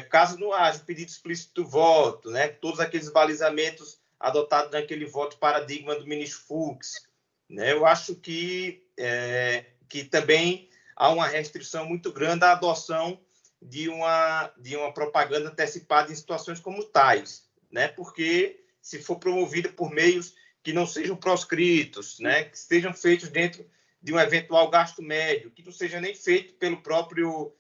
caso não haja pedido explícito do voto, né? Todos aqueles balizamentos adotados naquele voto paradigma do ministro Fux, né? Eu acho que também há uma restrição muito grande à adoção de uma propaganda antecipada em situações como tais, né? Porque se for promovida por meios que não sejam proscritos, né? Que estejam feitos dentro de um eventual gasto médio, que não seja nem feito pelo próprio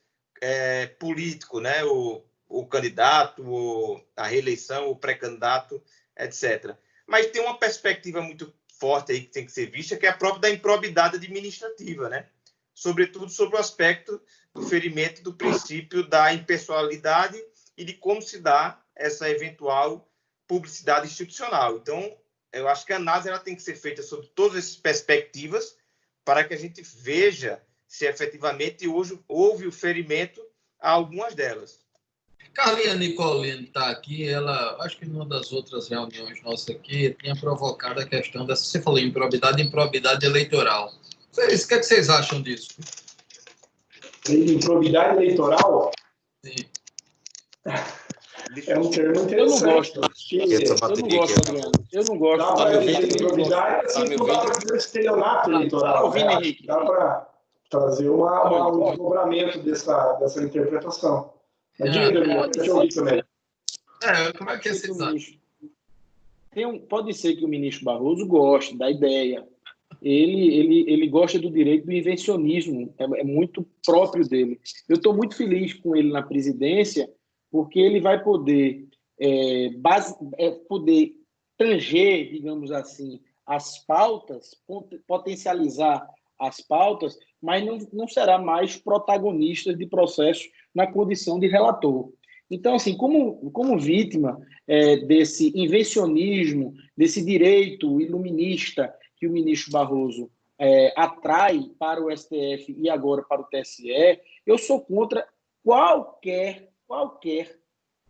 político, né? O candidato, a reeleição, o pré-candidato, etc. Mas tem uma perspectiva muito forte aí que tem que ser vista, que é a própria da improbidade administrativa, né? Sobretudo sobre o aspecto do ferimento do princípio da impessoalidade e de como se dá essa eventual publicidade institucional. Então, eu acho que a análise ela tem que ser feita sobre todas essas perspectivas para que a gente veja se efetivamente hoje houve o ferimento a algumas delas. Carlinha Nicolini está aqui, ela, acho que numa das outras reuniões nossas aqui, tinha provocado a questão dessa, você falou improbidade eleitoral. O que é que vocês acham disso? Improbidade eleitoral? Sim. É um termo interessante. Eu não gosto. Adriano. Eu não gosto. Dá para dizer improbidade, assim como dá para dizer estelionato eleitoral. Dá para trazer um desdobramento dessa interpretação. Mas diga, deixa eu ouvir também. Como é que é esse exame? Pode ser que o ministro Barroso goste da ideia. Ele gosta do direito do invencionismo, é muito próprio dele. Eu estou muito feliz com ele na presidência, porque ele vai poder tanger, digamos assim, as pautas, potencializar as pautas, mas não será mais protagonista de processo na condição de relator. Então, assim, como vítima desse invencionismo, desse direito iluminista que o ministro Barroso atrai para o STF e agora para o TSE, eu sou contra qualquer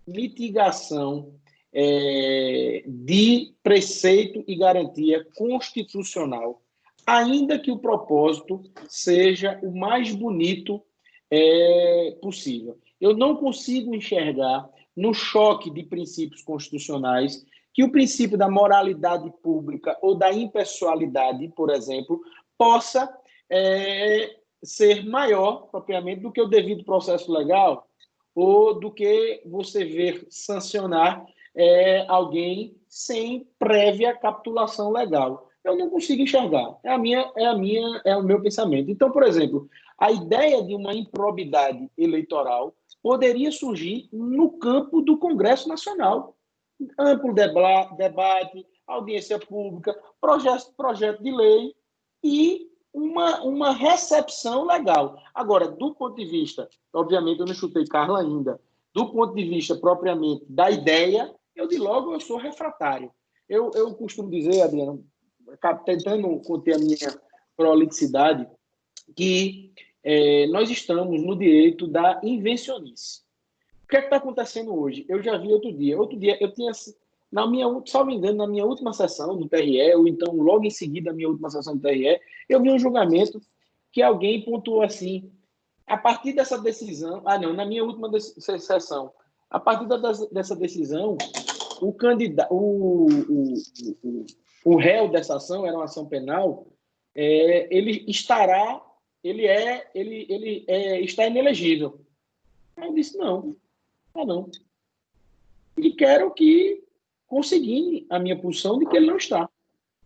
mitigação de preceito e garantia constitucional, ainda que o propósito seja o mais bonito possível. Eu não consigo enxergar, no choque de princípios constitucionais, que o princípio da moralidade pública ou da impessoalidade, por exemplo, possa ser maior, propriamente, do que o devido processo legal ou do que você ver sancionar alguém sem prévia capitulação legal. Eu não consigo enxergar. É o meu pensamento. Então, por exemplo, a ideia de uma improbidade eleitoral poderia surgir no campo do Congresso Nacional. Amplo debate, audiência pública, projeto de lei e uma recepção legal. Agora, do ponto de vista, obviamente eu não chutei Carla ainda, do ponto de vista propriamente da ideia, eu sou refratário. Eu costumo dizer, Adriano, tentando conter a minha prolixidade, que nós estamos no direito da invencionice. O que é que está acontecendo hoje? Eu já vi outro dia eu tinha, salvo engano, na minha última sessão do TRE, ou então logo em seguida da minha última sessão do TRE, eu vi um julgamento que alguém pontuou assim, a partir dessa decisão, na minha última sessão, a partir dessa decisão, o candidato, o réu dessa ação, era uma ação penal, ele está inelegível. Aí eu disse, não. E quero que conseguir a minha posição de que ele não está.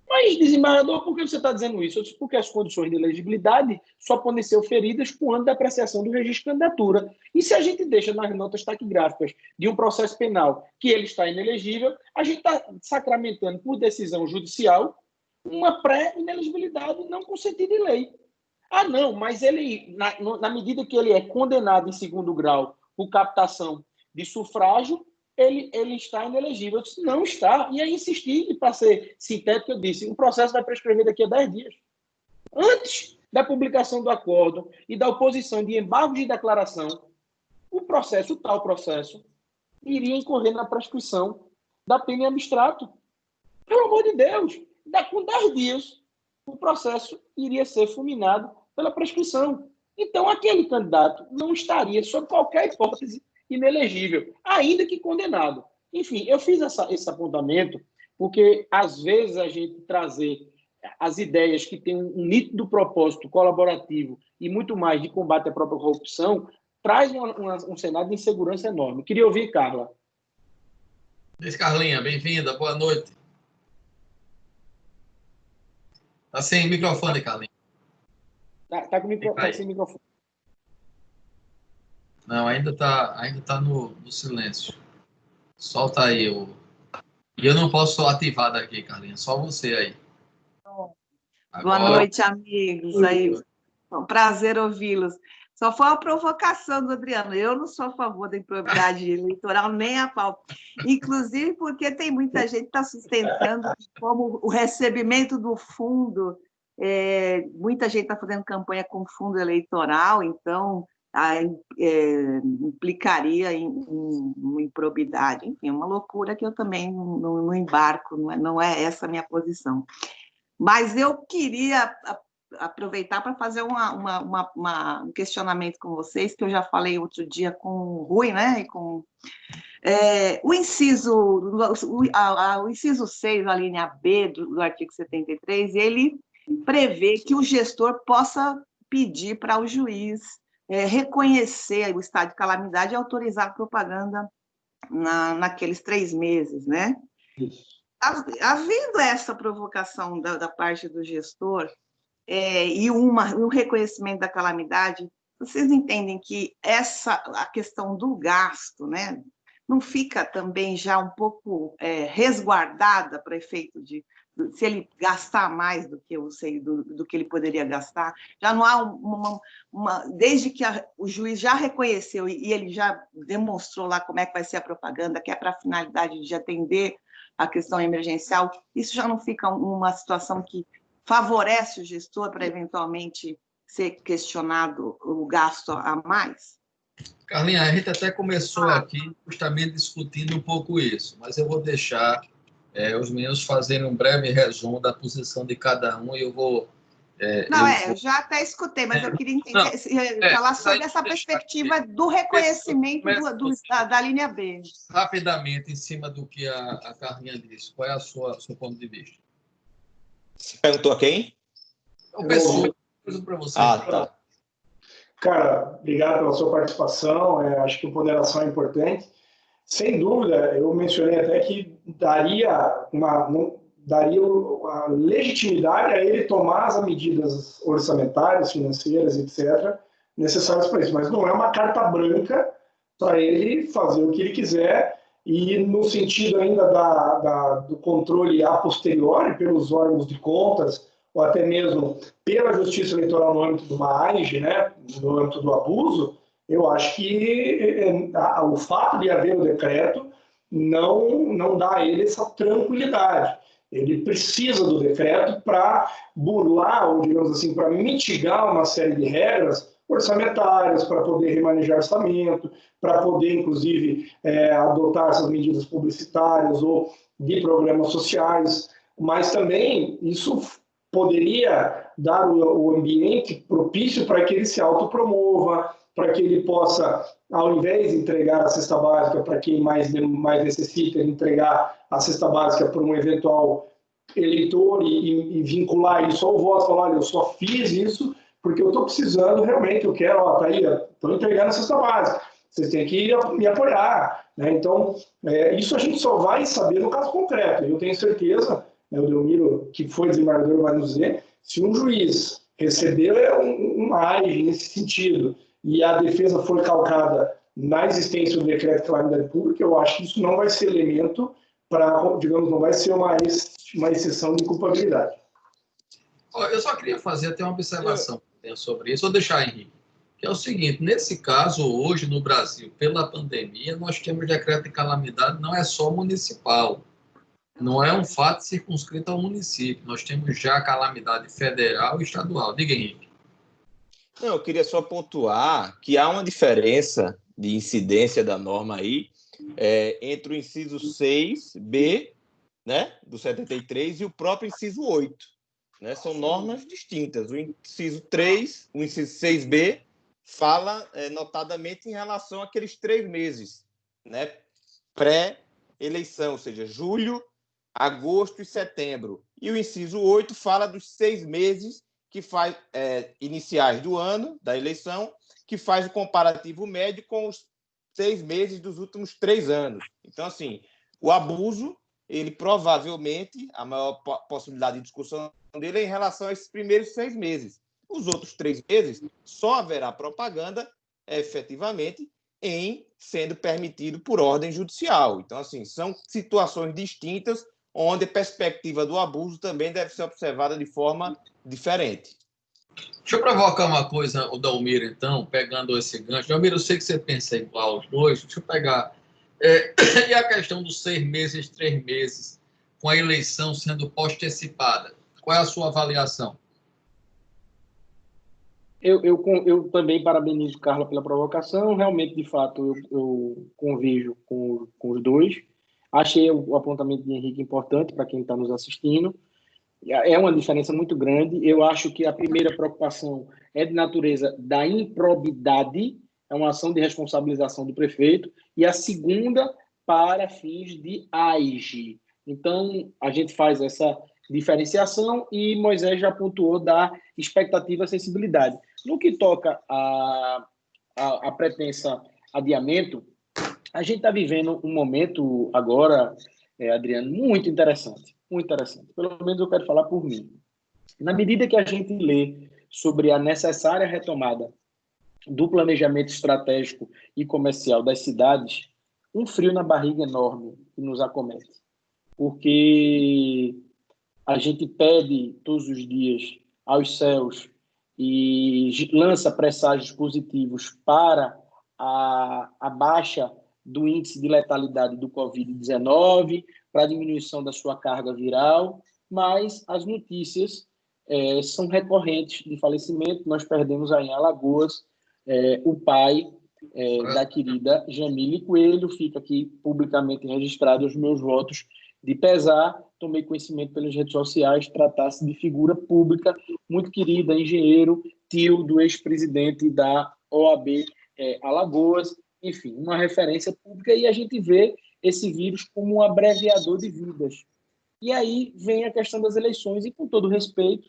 Mas, desembargador, por que você está dizendo isso? Eu disse, porque as condições de elegibilidade só podem ser oferidas com ano da apreciação do registro de candidatura. E se a gente deixa nas notas taquigráficas de um processo penal que ele está inelegível, a gente está sacramentando por decisão judicial uma pré-inelegibilidade não consentida em lei. Não, mas ele, na medida que ele é condenado em segundo grau por captação de sufrágio, ele está inelegível. Eu disse, não está. E aí insisti, e para ser sintético, eu disse, o processo vai prescrever daqui a 10 dias. Antes da publicação do acordo e da oposição de embargo de declaração, o tal processo, iria incorrer na prescrição da pena em abstrato. Pelo amor de Deus, com 10 dias, o processo iria ser fulminado pela prescrição. Então, aquele candidato não estaria, sob qualquer hipótese, inelegível, ainda que condenado. Enfim, eu fiz esse apontamento porque, às vezes, a gente trazer as ideias que têm um nítido propósito colaborativo e muito mais de combate à própria corrupção, traz um cenário de insegurança enorme. Queria ouvir, Carla. Carlinha, bem-vinda, boa noite. Está sem microfone, Carlinha. Está sem microfone. Não, ainda tá no silêncio. Solta aí. E eu não posso ativar daqui, Carlinha. Só você aí. Boa noite, amigos. Aí, é um prazer ouvi-los. Só foi uma provocação do Adriano. Eu não sou a favor da improbidade eleitoral, nem a pau. Inclusive porque tem muita gente que está sustentando que, como o recebimento do fundo, muita gente está fazendo campanha com fundo eleitoral, então implicaria em improbidade. Enfim, uma loucura que eu também não embarco, não é essa a minha posição. Mas eu queria aproveitar para fazer um questionamento com vocês, que eu já falei outro dia com o Rui, né? E com o inciso 6, a linha B do artigo 73, ele prevê que o gestor possa pedir para o juiz reconhecer o estado de calamidade e autorizar a propaganda naqueles 3 meses, né? Havendo essa provocação da parte do gestor e um reconhecimento da calamidade, vocês entendem que a questão do gasto, né, não fica também já um pouco resguardada para efeito de, se ele gastar mais do que eu sei, do que ele poderia gastar? Já não há desde que o juiz já reconheceu e ele já demonstrou lá como é que vai ser a propaganda, que é para a finalidade de atender a questão emergencial, isso já não fica uma situação que favorece o gestor para eventualmente ser questionado o gasto a mais? Carlinha, a gente até começou aqui justamente discutindo um pouco isso, mas eu vou deixar os meninos fazerem um breve resumo da posição de cada um e eu vou... eu já até escutei, mas eu queria entender, falar sobre essa perspectiva do reconhecimento da linha B. Rapidamente, em cima do que a Carlinha disse, qual é o seu ponto de vista? Você perguntou a quem? O pessoal, para você. Tá. Cara, obrigado pela sua participação. Acho que a ponderação é importante. Sem dúvida, eu mencionei até que daria a legitimidade a ele tomar as medidas orçamentárias, financeiras, etc., necessárias para isso. Mas não é uma carta branca para ele fazer o que ele quiser e, no sentido ainda do controle a posteriori pelos órgãos de contas, ou até mesmo pela Justiça Eleitoral no âmbito de uma AIGE, né, no âmbito do abuso, eu acho que o fato de haver o decreto não dá a ele essa tranquilidade. Ele precisa do decreto para burlar, ou digamos assim, para mitigar uma série de regras orçamentárias, para poder remanejar orçamento, para poder, inclusive, adotar essas medidas publicitárias ou de programas sociais, mas também isso poderia dar o ambiente propício para que ele se autopromova, para que ele possa, ao invés de entregar a cesta básica para quem mais necessita, entregar a cesta básica para um eventual eleitor e vincular isso ao voto, falar, olha, eu só fiz isso porque eu estou precisando realmente, eu quero, tá aí, estou entregando a cesta básica, vocês têm que me apoiar, né? Então, isso a gente só vai saber no caso concreto. Eu tenho certeza, o Delmiro, que foi desembargador, vai nos dizer, se um juiz recebeu uma AIGE nesse sentido e a defesa for calcada na existência do decreto de calamidade pública, eu acho que isso não vai ser elemento para, digamos, não vai ser uma exceção de culpabilidade. Eu só queria fazer até uma observação sobre isso, vou deixar, Henrique, que é o seguinte, nesse caso, hoje no Brasil, pela pandemia, nós temos decreto de calamidade, não é só municipal, não é um fato circunscrito ao município, nós temos já calamidade federal e estadual. Diga, Henrique. Não, eu queria só pontuar que há uma diferença de incidência da norma aí entre o inciso 6B, né, do 73 e o próprio inciso 8. Né? São normas distintas. O inciso 3, o inciso 6B, fala notadamente em relação àqueles 3 meses, né, pré-eleição, ou seja, julho, agosto e setembro. E o inciso 8 fala dos 6 meses que faz iniciais do ano da eleição, que faz o comparativo médio com os 6 meses dos últimos 3 anos. Então, assim, o abuso, ele provavelmente, a maior possibilidade de discussão dele é em relação a esses primeiros 6 meses. Os outros 3 meses, só haverá propaganda, efetivamente, sendo permitido por ordem judicial. Então, assim, são situações distintas, onde a perspectiva do abuso também deve ser observada de forma diferente. Deixa eu provocar uma coisa, o Delmiro, então, pegando esse gancho. Delmiro, eu sei que você pensa igual aos dois, deixa eu pegar. E a questão dos 6 meses, 3 meses, com a eleição sendo post-antecipada, qual é a sua avaliação? Eu também parabenizo Carla pela provocação. Realmente, de fato, eu convijo com os dois. Achei o apontamento de Henrique importante para quem está nos assistindo. É uma diferença muito grande. Eu acho que a primeira preocupação é de natureza da improbidade, é uma ação de responsabilização do prefeito, e a segunda para fins de AIGE. Então, a gente faz essa diferenciação e Moisés já pontuou da expectativa sensibilidade. No que toca a pretensa adiamento, a gente está vivendo um momento agora, Adriano, muito interessante. Muito interessante. Pelo menos eu quero falar por mim. Na medida que a gente lê sobre a necessária retomada do planejamento estratégico e comercial das cidades, um frio na barriga enorme que nos acomete, porque a gente pede todos os dias aos céus e lança presságios positivos para a baixa do índice de letalidade do Covid-19, para a diminuição da sua carga viral, mas as notícias são recorrentes de falecimento. Nós perdemos aí em Alagoas o pai da querida Jamile Coelho. Fica aqui publicamente registrado os meus votos de pesar. Tomei conhecimento pelas redes sociais, tratasse de figura pública, muito querida, engenheiro, tio do ex-presidente da OAB Alagoas, enfim, uma referência pública, e a gente vê esse vírus como um abreviador de vidas. E aí vem a questão das eleições, e com todo respeito,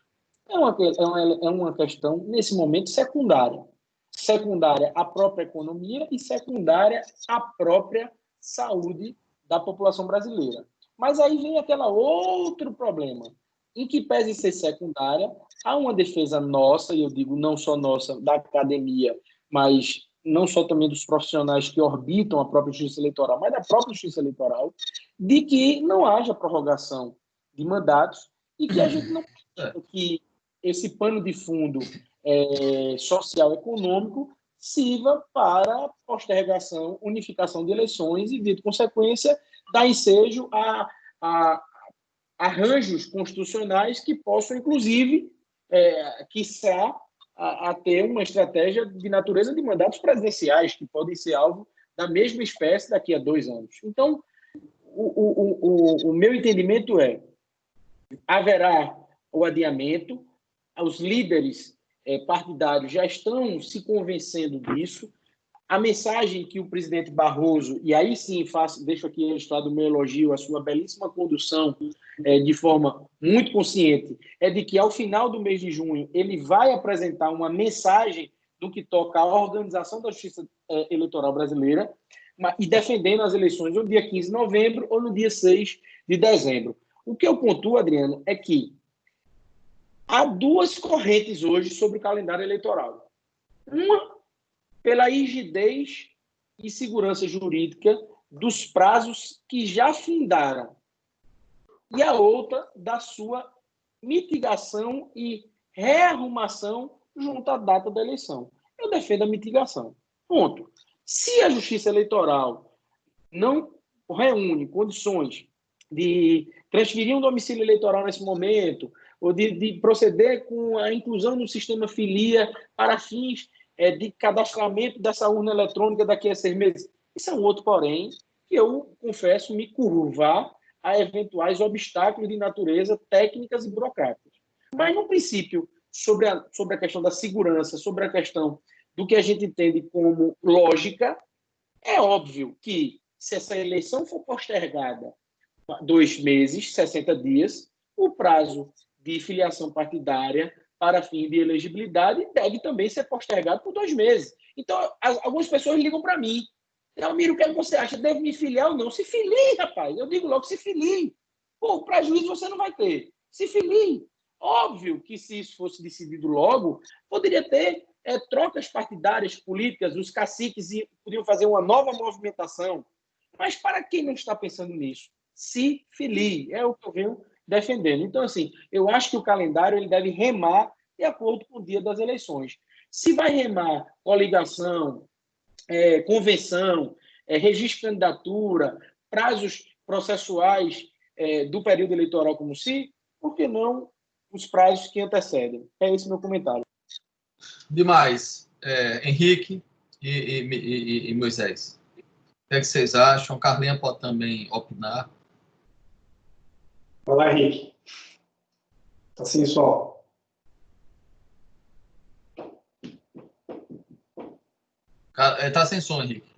é uma questão, nesse momento, secundária. Secundária à própria economia e secundária à própria saúde da população brasileira. Mas aí vem aquele outro problema, em que pese ser secundária, há uma defesa nossa, e eu digo não só nossa, da academia, mas não só também dos profissionais que orbitam a própria justiça eleitoral, mas da própria justiça eleitoral, de que não haja prorrogação de mandatos e que a gente não que esse pano de fundo social econômico sirva para postergação, unificação de eleições e, de consequência, dar ensejo a arranjos constitucionais que possam, inclusive, quiçá, a ter uma estratégia de natureza de mandatos presidenciais, que podem ser alvo da mesma espécie daqui a 2 anos. Então, o meu entendimento haverá o adiamento, os líderes partidários já estão se convencendo disso. A mensagem que o presidente Barroso, e aí sim deixo aqui registrado o meu elogio à sua belíssima condução de forma muito consciente, é de que ao final do mês de junho ele vai apresentar uma mensagem do que toca à organização da justiça eleitoral brasileira e defendendo as eleições no dia 15 de novembro ou no dia 6 de dezembro. O que eu pontuo, Adriano, é que há 2 correntes hoje sobre o calendário eleitoral. Uma, pela rigidez e segurança jurídica dos prazos que já findaram, e a outra da sua mitigação e rearrumação junto à data da eleição. Eu defendo a mitigação. Ponto. Se a Justiça Eleitoral não reúne condições de transferir um domicílio eleitoral nesse momento, ou de proceder com a inclusão no sistema filia para fins de cadastramento dessa urna eletrônica daqui a 6 meses. Isso é um outro porém que eu, confesso, me curvar a eventuais obstáculos de natureza técnicas e burocráticas. Mas, no princípio, sobre a questão da segurança, sobre a questão do que a gente entende como lógica, é óbvio que, se essa eleição for postergada 2 meses, 60 dias, o prazo de filiação partidária para fim de elegibilidade deve também ser postergado por 2 meses. Então, algumas pessoas ligam para mim. Almir, o que você acha? Deve me filiar ou não? Se filie, rapaz. Eu digo logo, se filie. Pô, prejuízo você não vai ter. Se filie. Óbvio que, se isso fosse decidido logo, poderia ter trocas partidárias políticas, os caciques podiam fazer uma nova movimentação. Mas para quem não está pensando nisso, se filie. É o que eu venho defendendo. Então, assim, eu acho que o calendário ele deve remar de acordo com o dia das eleições. Se vai remar coligação, convenção, registro de candidatura, prazos processuais do período eleitoral como se, por que não os prazos que antecedem? É esse meu comentário. Demais. Henrique e Moisés. O que é que vocês acham? Carlinha pode também opinar. Vai lá, Henrique. Tá sem som. Tá sem som, Henrique.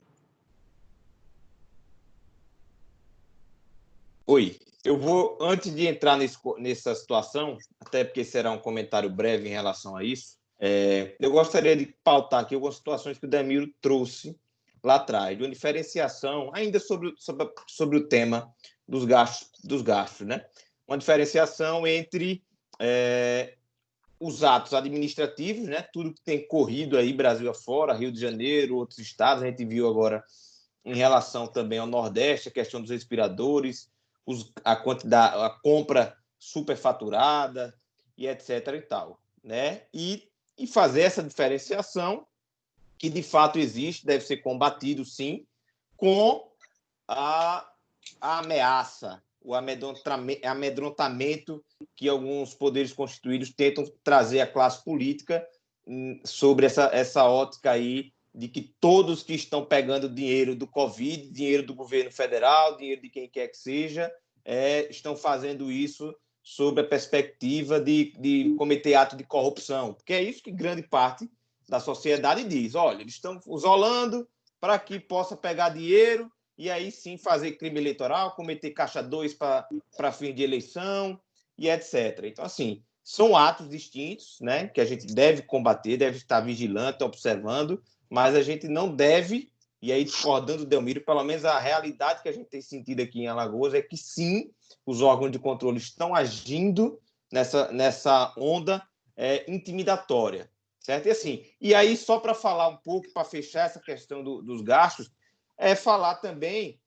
Oi. Eu vou, antes de entrar nessa situação, até porque será um comentário breve em relação a isso, eu gostaria de pautar aqui algumas situações que o Demiro trouxe lá atrás, de uma diferenciação, ainda sobre o tema dos gastos, né? Uma diferenciação entre os atos administrativos, né? Tudo que tem corrido aí Brasil afora, Rio de Janeiro, outros estados, a gente viu agora em relação também ao Nordeste, a questão dos respiradores, a quantidade, a compra superfaturada e etc. e tal, né? E fazer essa diferenciação que de fato existe, deve ser combatido, sim, com a ameaça, o amedrontamento que alguns poderes constituídos tentam trazer à classe política sobre essa ótica aí de que todos que estão pegando dinheiro do Covid, dinheiro do governo federal, dinheiro de quem quer que seja, estão fazendo isso sob a perspectiva de cometer ato de corrupção, porque é isso que grande parte da sociedade diz. Olha, eles estão isolando para que possa pegar dinheiro e aí sim fazer crime eleitoral, cometer caixa 2 para fim de eleição e etc. Então, assim, são atos distintos, né, que a gente deve combater, deve estar vigilante, observando, mas a gente não deve, e aí discordando do Delmiro, pelo menos a realidade que a gente tem sentido aqui em Alagoas é que sim, os órgãos de controle estão agindo nessa onda intimidatória, certo? E assim, e aí só para falar um pouco, para fechar essa questão dos gastos, falar também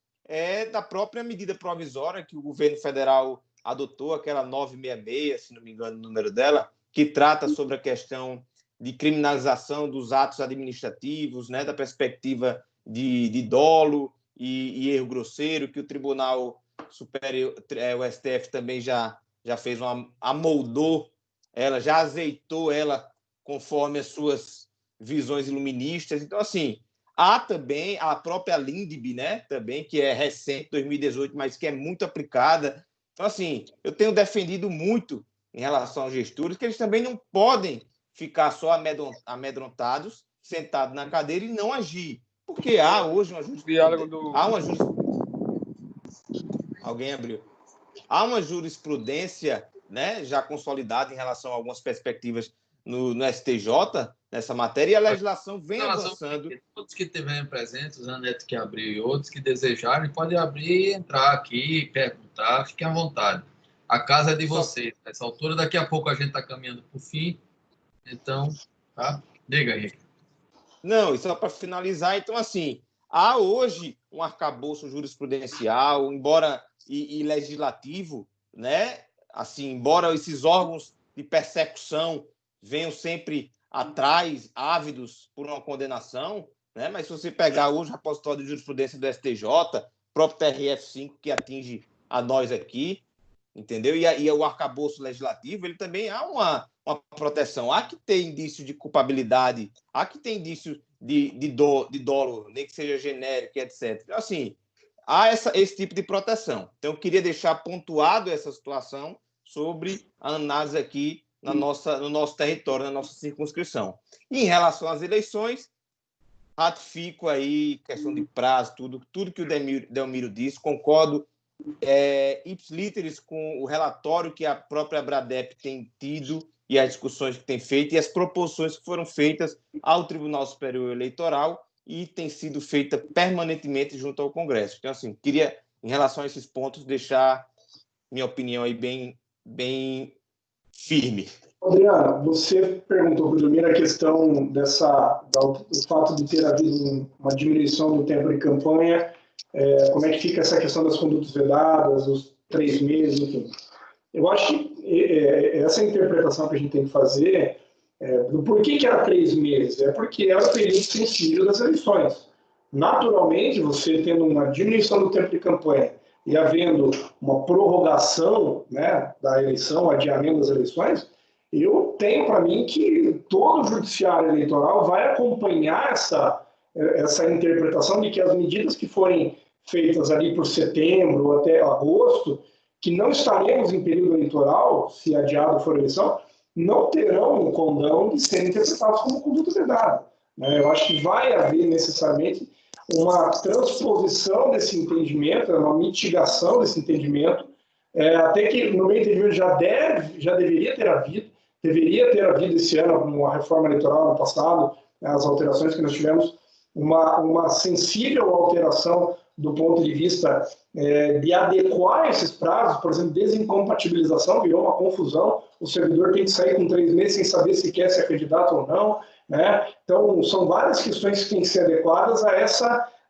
da própria medida provisória que o governo federal adotou, aquela 966, se não me engano o número dela, que trata sobre a questão de criminalização dos atos administrativos, né, da perspectiva de dolo e erro grosseiro, que o Tribunal Superior, o STF também já fez amoldou ela, já azeitou ela conforme as suas visões iluministas. Então, assim, há também a própria LINDB, né, também, que é recente, 2018, mas que é muito aplicada. Então, assim, eu tenho defendido muito em relação aos gestores que eles também não podem ficar só amedrontados, sentados na cadeira e não agir. Porque há hoje uma jurisprudência... Alguém abriu. Há uma jurisprudência, né, já consolidada em relação a algumas perspectivas no STJ, nessa matéria, e a legislação vem avançando. Todos que estiverem presentes, o Zanetti que abriu e outros que desejarem, podem abrir e entrar aqui, perguntar, fiquem à vontade. A casa é de vocês. Nessa altura, daqui a pouco a gente está caminhando para o fim. Então, tá? Diga, Henrique. Não, e só para finalizar, então, assim, há hoje um arcabouço jurisprudencial, embora e legislativo, né? Assim, embora esses órgãos de persecução venham sempre atrás, ávidos por uma condenação, né? Mas se você pegar hoje o repositório de jurisprudência do STJ, próprio TRF5, que atinge a nós aqui, entendeu? E o arcabouço legislativo, ele também há uma proteção. Há que ter indício de culpabilidade, há que ter indício de dolo, nem que seja genérico, etc. Então, assim, há esse tipo de proteção. Então, eu queria deixar pontuado essa situação sobre a análise aqui no nosso território, na nossa circunscrição. E em relação às eleições, ratifico aí questão de prazo, tudo que o Delmiro disse, concordo ipsiliteris com o relatório que a própria Abradep tem tido e as discussões que tem feito e as proposições que foram feitas ao Tribunal Superior Eleitoral e tem sido feita permanentemente junto ao Congresso. Então, assim, queria, em relação a esses pontos, deixar minha opinião aí bem firme. Adriana, você perguntou para o Delmiro a questão do fato de ter havido uma diminuição do tempo de campanha, como é que fica essa questão das condutas vedadas, os 3 meses, enfim. Eu acho que essa interpretação que a gente tem que fazer, do porquê que era 3 meses, é porque era o período sensível das eleições. Naturalmente, você tendo uma diminuição do tempo de campanha e havendo uma prorrogação, né, da eleição, adiamento das eleições, eu tenho para mim que todo o judiciário eleitoral vai acompanhar essa interpretação de que as medidas que forem feitas ali por setembro ou até agosto, que não estaremos em período eleitoral, se adiado for a eleição, não terão o condão de serem interpretados como conduta vedada. Eu acho que vai haver necessariamente uma transposição desse entendimento, uma mitigação desse entendimento, até que no meu entendimento já deveria ter havido esse ano, uma reforma eleitoral no passado, as alterações que nós tivemos, uma sensível alteração do ponto de vista de adequar esses prazos, por exemplo, desincompatibilização, virou uma confusão, o servidor tem que sair com 3 meses sem saber se quer ser candidato ou não, né? Então, são várias questões que têm que ser adequadas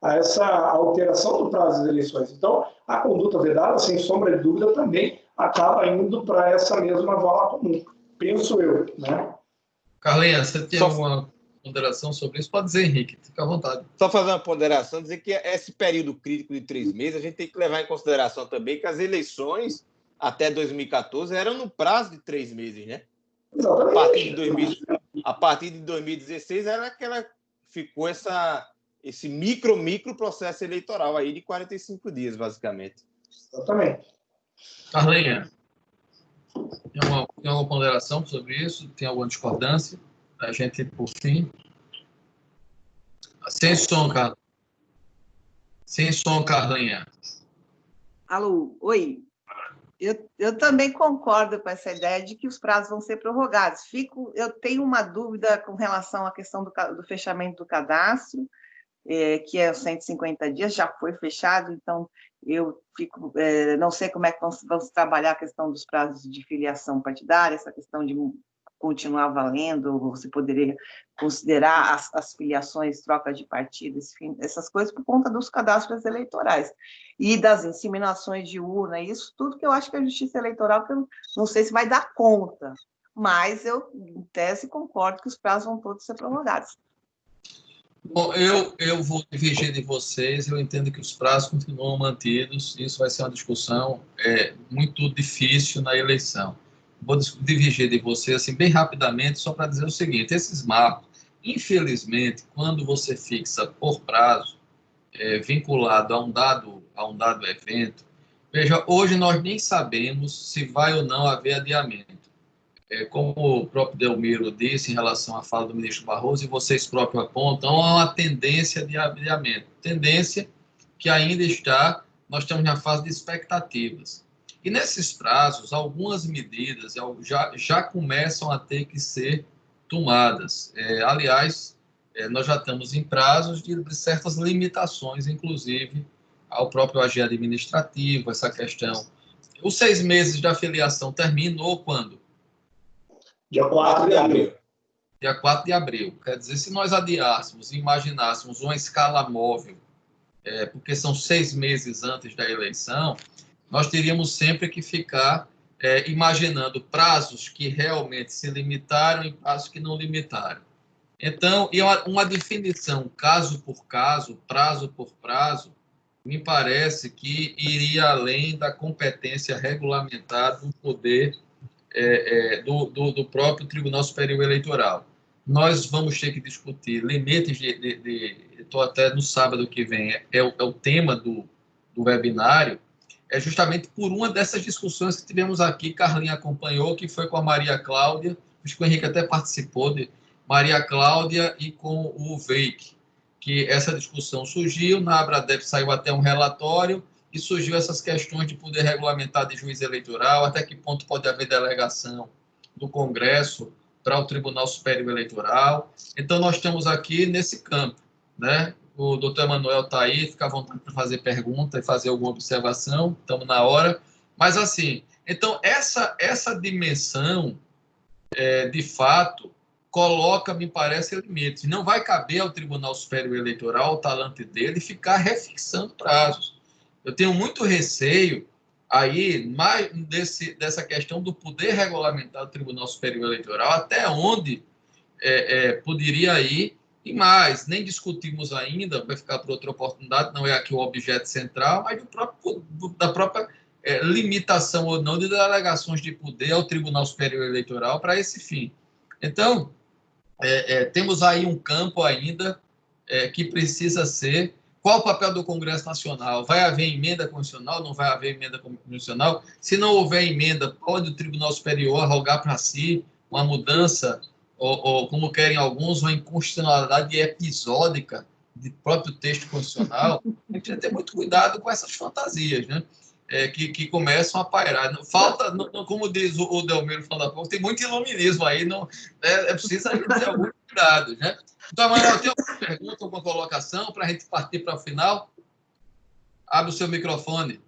a essa alteração do prazo das eleições. Então, a conduta vedada, sem sombra de dúvida, também acaba indo para essa mesma vala comum, penso eu, né? Carlinhos, você tem alguma ponderação sobre isso? Pode dizer, Henrique, fica à vontade. Só fazer uma ponderação, dizer que esse período crítico de 3 meses, a gente tem que levar em consideração também que as eleições até 2014 eram no prazo de 3 meses, né? Exatamente. A partir de 2016 era aquela ficou esse micro processo eleitoral aí de 45 dias, basicamente. Exatamente. Carlinhos, tem alguma ponderação sobre isso? Tem alguma discordância? A gente, por fim... Sem som, Carlinhos. Sem som, Carlinhos. Alô, oi. Eu também concordo com essa ideia de que os prazos vão ser prorrogados. Eu tenho uma dúvida com relação à questão do fechamento do cadastro, que é os 150 dias, já foi fechado, então eu não sei como é que vão se trabalhar a questão dos prazos de filiação partidária, essa questão de continuar valendo, ou se poderia considerar as filiações, troca de partido, essas coisas por conta dos cadastros eleitorais e das inseminações de urna, isso tudo que eu acho que a Justiça Eleitoral, que eu não sei se vai dar conta, mas eu, em tese, concordo que os prazos vão todos ser prorrogados. Bom, eu vou divergir de vocês, eu entendo que os prazos continuam mantidos, isso vai ser uma discussão muito difícil na eleição. Vou divergir de vocês assim, bem rapidamente, só para dizer o seguinte, esses marcos, infelizmente, quando você fixa por prazo, vinculado a um dado evento, veja, hoje nós nem sabemos se vai ou não haver adiamento. Como o próprio Delmiro disse em relação à fala do ministro Barroso, e vocês próprios apontam, há uma tendência de adiamento. Tendência que ainda nós estamos na fase de expectativas. E nesses prazos, algumas medidas já começam a ter que ser tomadas. Aliás, nós já estamos em prazos de certas limitações, inclusive ao próprio agir administrativo, essa questão. Os 6 meses da filiação terminou quando? Dia 4 de abril. Dia 4 de abril. Quer dizer, se nós adiássemos, imaginássemos uma escala móvel, porque são 6 meses antes da eleição, nós teríamos sempre que ficar imaginando prazos que realmente se limitaram e prazos que não limitaram. Então, e uma definição caso por caso, prazo por prazo, me parece que iria além da competência regulamentar do poder do próprio Tribunal Superior Eleitoral. Nós vamos ter que discutir limites estou até no sábado que vem, o tema do webinário, justamente por uma dessas discussões que tivemos aqui, Carlinha acompanhou, que foi com a Maria Cláudia, acho que o Henrique até participou de Maria Cláudia e com o Veik, que essa discussão surgiu, na Abradep saiu até um relatório, e surgiu essas questões de poder regulamentar de juiz eleitoral, até que ponto pode haver delegação do Congresso para o Tribunal Superior Eleitoral. Então, nós estamos aqui nesse campo, né? O doutor Emanuel está aí, fica à vontade para fazer pergunta e fazer alguma observação, estamos na hora. Mas, assim, então, essa dimensão, de fato, coloca, me parece, limites. Não vai caber ao Tribunal Superior Eleitoral, o talante dele, ficar refixando prazos. Eu tenho muito receio aí mais dessa questão do poder regulamentar do Tribunal Superior Eleitoral, até onde poderia ir, e mais, nem discutimos ainda, vai ficar para outra oportunidade, não é aqui o objeto central, mas da própria limitação ou não de delegações de poder ao Tribunal Superior Eleitoral para esse fim. Então, temos aí um campo ainda que precisa ser... Qual o papel do Congresso Nacional? Vai haver emenda constitucional? Não vai haver emenda constitucional? Se não houver emenda, pode o Tribunal Superior arrogar para si uma mudança, ou como querem alguns, uma inconstitucionalidade episódica do próprio texto constitucional? A gente tem que ter muito cuidado com essas fantasias, né? Que começam a pairar. Falta, como diz o Delmiro falando há pouco, tem muito iluminismo aí, não, preciso a gente ter algum cuidado, né? Então, Manuel, tem alguma pergunta, alguma colocação para a gente partir para o final? Abre o seu microfone.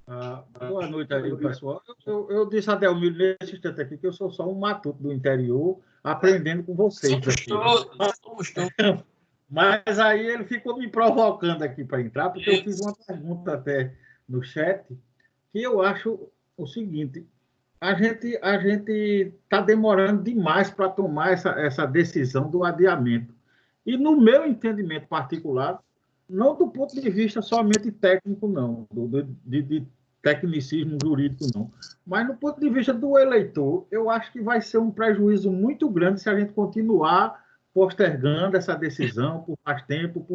Boa noite aí, pessoal. Eu disse a Delmiro nesse instante aqui que eu sou só um matuto do interior, aprendendo com vocês. Somos todos. Mas aí ele ficou me provocando aqui para entrar, porque eu fiz uma pergunta até no chat, que eu acho o seguinte: a gente está demorando demais para tomar essa decisão do adiamento. E, no meu entendimento particular, não do ponto de vista somente técnico, não, de tecnicismo jurídico, não, mas no ponto de vista do eleitor, eu acho que vai ser um prejuízo muito grande se a gente continuar postergando essa decisão por mais tempo,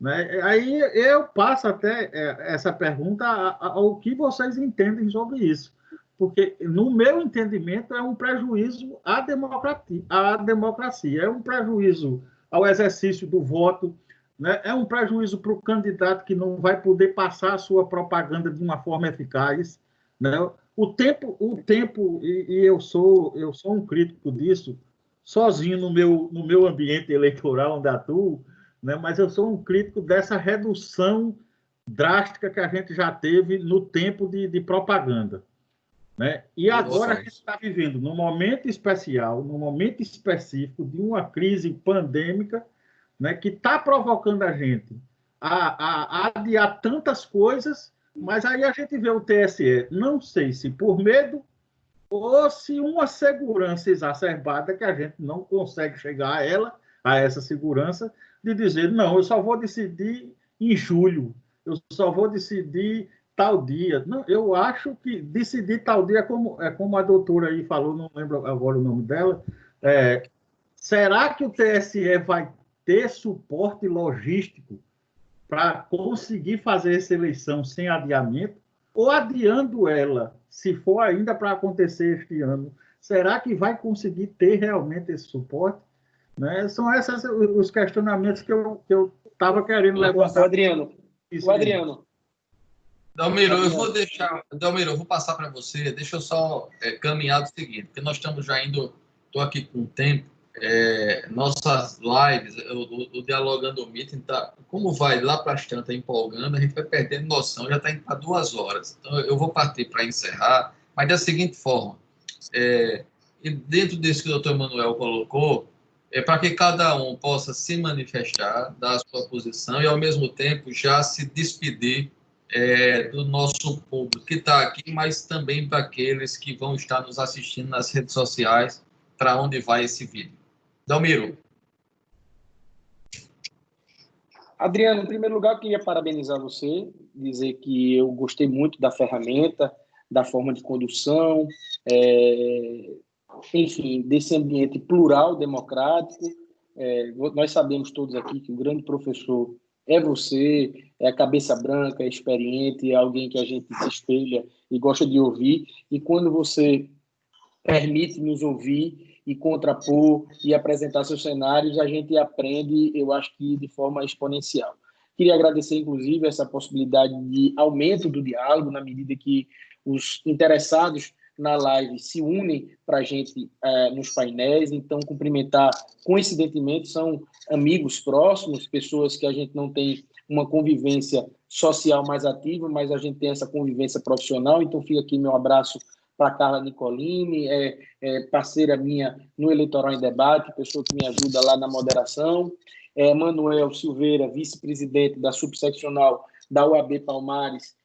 né? Aí eu passo até essa pergunta ao que vocês entendem sobre isso, porque, no meu entendimento, é um prejuízo à democracia, é um prejuízo ao exercício do voto, né? É um prejuízo para o candidato que não vai poder passar a sua propaganda de uma forma eficaz, né? O tempo e eu sou um crítico disso, sozinho no meu ambiente eleitoral onde atuo, né? Mas eu sou um crítico dessa redução drástica que a gente já teve no tempo de propaganda, né? E agora a gente está vivendo num momento especial, num momento específico de uma crise pandêmica, né, que está provocando a gente a adiar tantas coisas, mas aí a gente vê o TSE, não sei se por medo ou se uma segurança exacerbada que a gente não consegue chegar a ela, a essa segurança, de dizer, não, eu só vou decidir em julho, eu só vou decidir tal dia. Não, eu acho que decidir tal dia, como a doutora aí falou, não lembro agora o nome dela, será que o TSE vai ter suporte logístico para conseguir fazer essa eleição sem adiamento? Ou adiando ela, se for ainda para acontecer este ano, será que vai conseguir ter realmente esse suporte? Né? São esses os questionamentos que eu estava querendo levantar. O Adriano. Dalmiro, eu vou passar para você, deixa eu só caminhar do seguinte, porque nós estamos já indo, estou aqui com o tempo, nossas lives, o Dialogando Meeting, como vai lá para as tantas empolgando, a gente vai perdendo noção, já está indo para 2 horas. Então, eu vou partir para encerrar, mas da seguinte forma, e dentro disso que o doutor Emanuel colocou, para que cada um possa se manifestar, dar a sua posição e, ao mesmo tempo, já se despedir do nosso público que está aqui, mas também para aqueles que vão estar nos assistindo nas redes sociais, para onde vai esse vídeo. Dalmiro. Adriano, em primeiro lugar, eu queria parabenizar você, dizer que eu gostei muito da ferramenta, da forma de condução, enfim, desse ambiente plural, democrático. Nós sabemos todos aqui que o grande professor é você, é a cabeça branca, é experiente, é alguém que a gente se espelha e gosta de ouvir. E quando você permite nos ouvir e contrapor e apresentar seus cenários, a gente aprende, eu acho que de forma exponencial. Queria agradecer, inclusive, essa possibilidade de aumento do diálogo, na medida que os interessados na live se unem para a gente nos painéis. Então, cumprimentar, coincidentemente, são amigos próximos, pessoas que a gente não tem uma convivência social mais ativa, mas a gente tem essa convivência profissional. Então, fica aqui meu abraço para a Carla Nicolini, parceira minha no Eleitoral em Debate, pessoa que me ajuda lá na moderação. Manuel Silveira, vice-presidente da subseccional da UAB Palmares.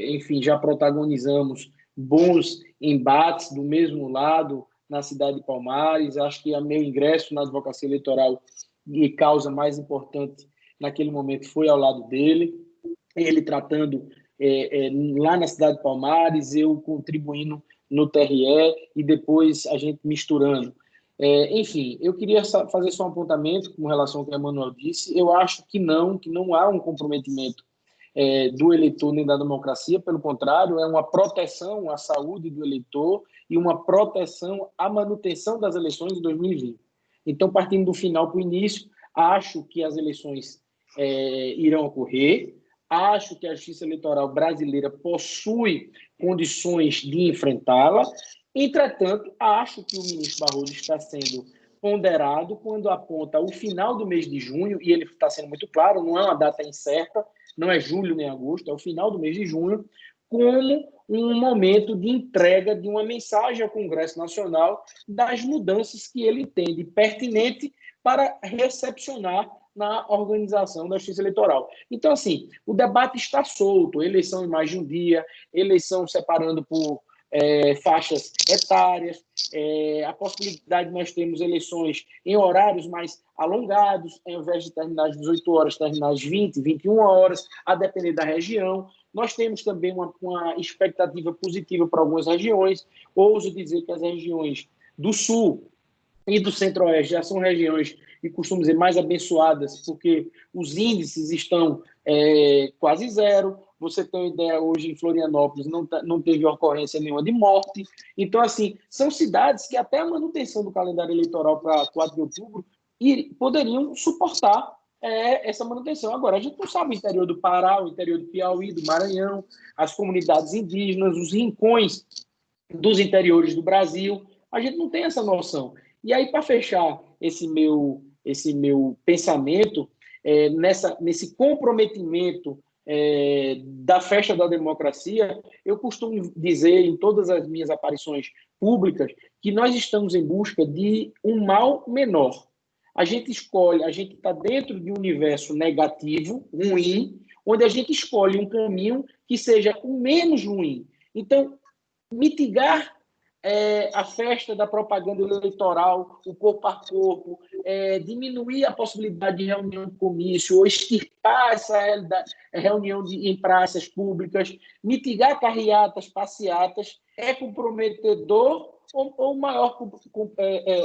Enfim, já protagonizamos bons embates do mesmo lado na cidade de Palmares. Acho que meu ingresso na advocacia eleitoral e causa mais importante naquele momento foi ao lado dele, ele tratando lá na cidade de Palmares, eu contribuindo no TRE e depois a gente misturando. Enfim, eu queria fazer só um apontamento com relação ao que o Emanuel disse. Eu acho que não há um comprometimento do eleitor nem da democracia, pelo contrário, é uma proteção à saúde do eleitor e uma proteção à manutenção das eleições de 2020. Então, partindo do final para o início, acho que as eleições irão ocorrer, acho que a Justiça Eleitoral brasileira possui condições de enfrentá-la. Entretanto, acho que o ministro Barroso está sendo ponderado quando aponta o final do mês de junho, e ele está sendo muito claro, não é uma data incerta, não é julho nem agosto, é o final do mês de junho, como um momento de entrega de uma mensagem ao Congresso Nacional das mudanças que ele entende pertinente para recepcionar na organização da Justiça Eleitoral. Então, assim, o debate está solto, eleição em mais de um dia, eleição separando por faixas etárias, a possibilidade de nós termos eleições em horários mais alongados, ao invés de terminar às 18 horas, terminar às 20, 21 horas, a depender da região. Nós temos também uma expectativa positiva para algumas regiões. Ouso dizer que as regiões do Sul e do Centro-Oeste já são regiões, e costumo dizer, mais abençoadas, porque os índices estão quase zero. Você tem uma ideia, hoje em Florianópolis não teve ocorrência nenhuma de morte. Então, assim, são cidades que até a manutenção do calendário eleitoral para 4 de outubro poderiam suportar essa manutenção. Agora, a gente não sabe o interior do Pará, o interior do Piauí, do Maranhão, as comunidades indígenas, os rincões dos interiores do Brasil. A gente não tem essa noção. E aí, para fechar esse meu pensamento, nesse comprometimento da festa da democracia, eu costumo dizer em todas as minhas aparições públicas que nós estamos em busca de um mal menor. A gente está dentro de um universo negativo, ruim, onde a gente escolhe um caminho que seja o menos ruim. Então, mitigar a festa da propaganda eleitoral, o corpo a corpo, diminuir a possibilidade de reunião de comício, ou extirpar essa reunião em praças públicas, mitigar carreatas, passeatas, é comprometedor, ou o maior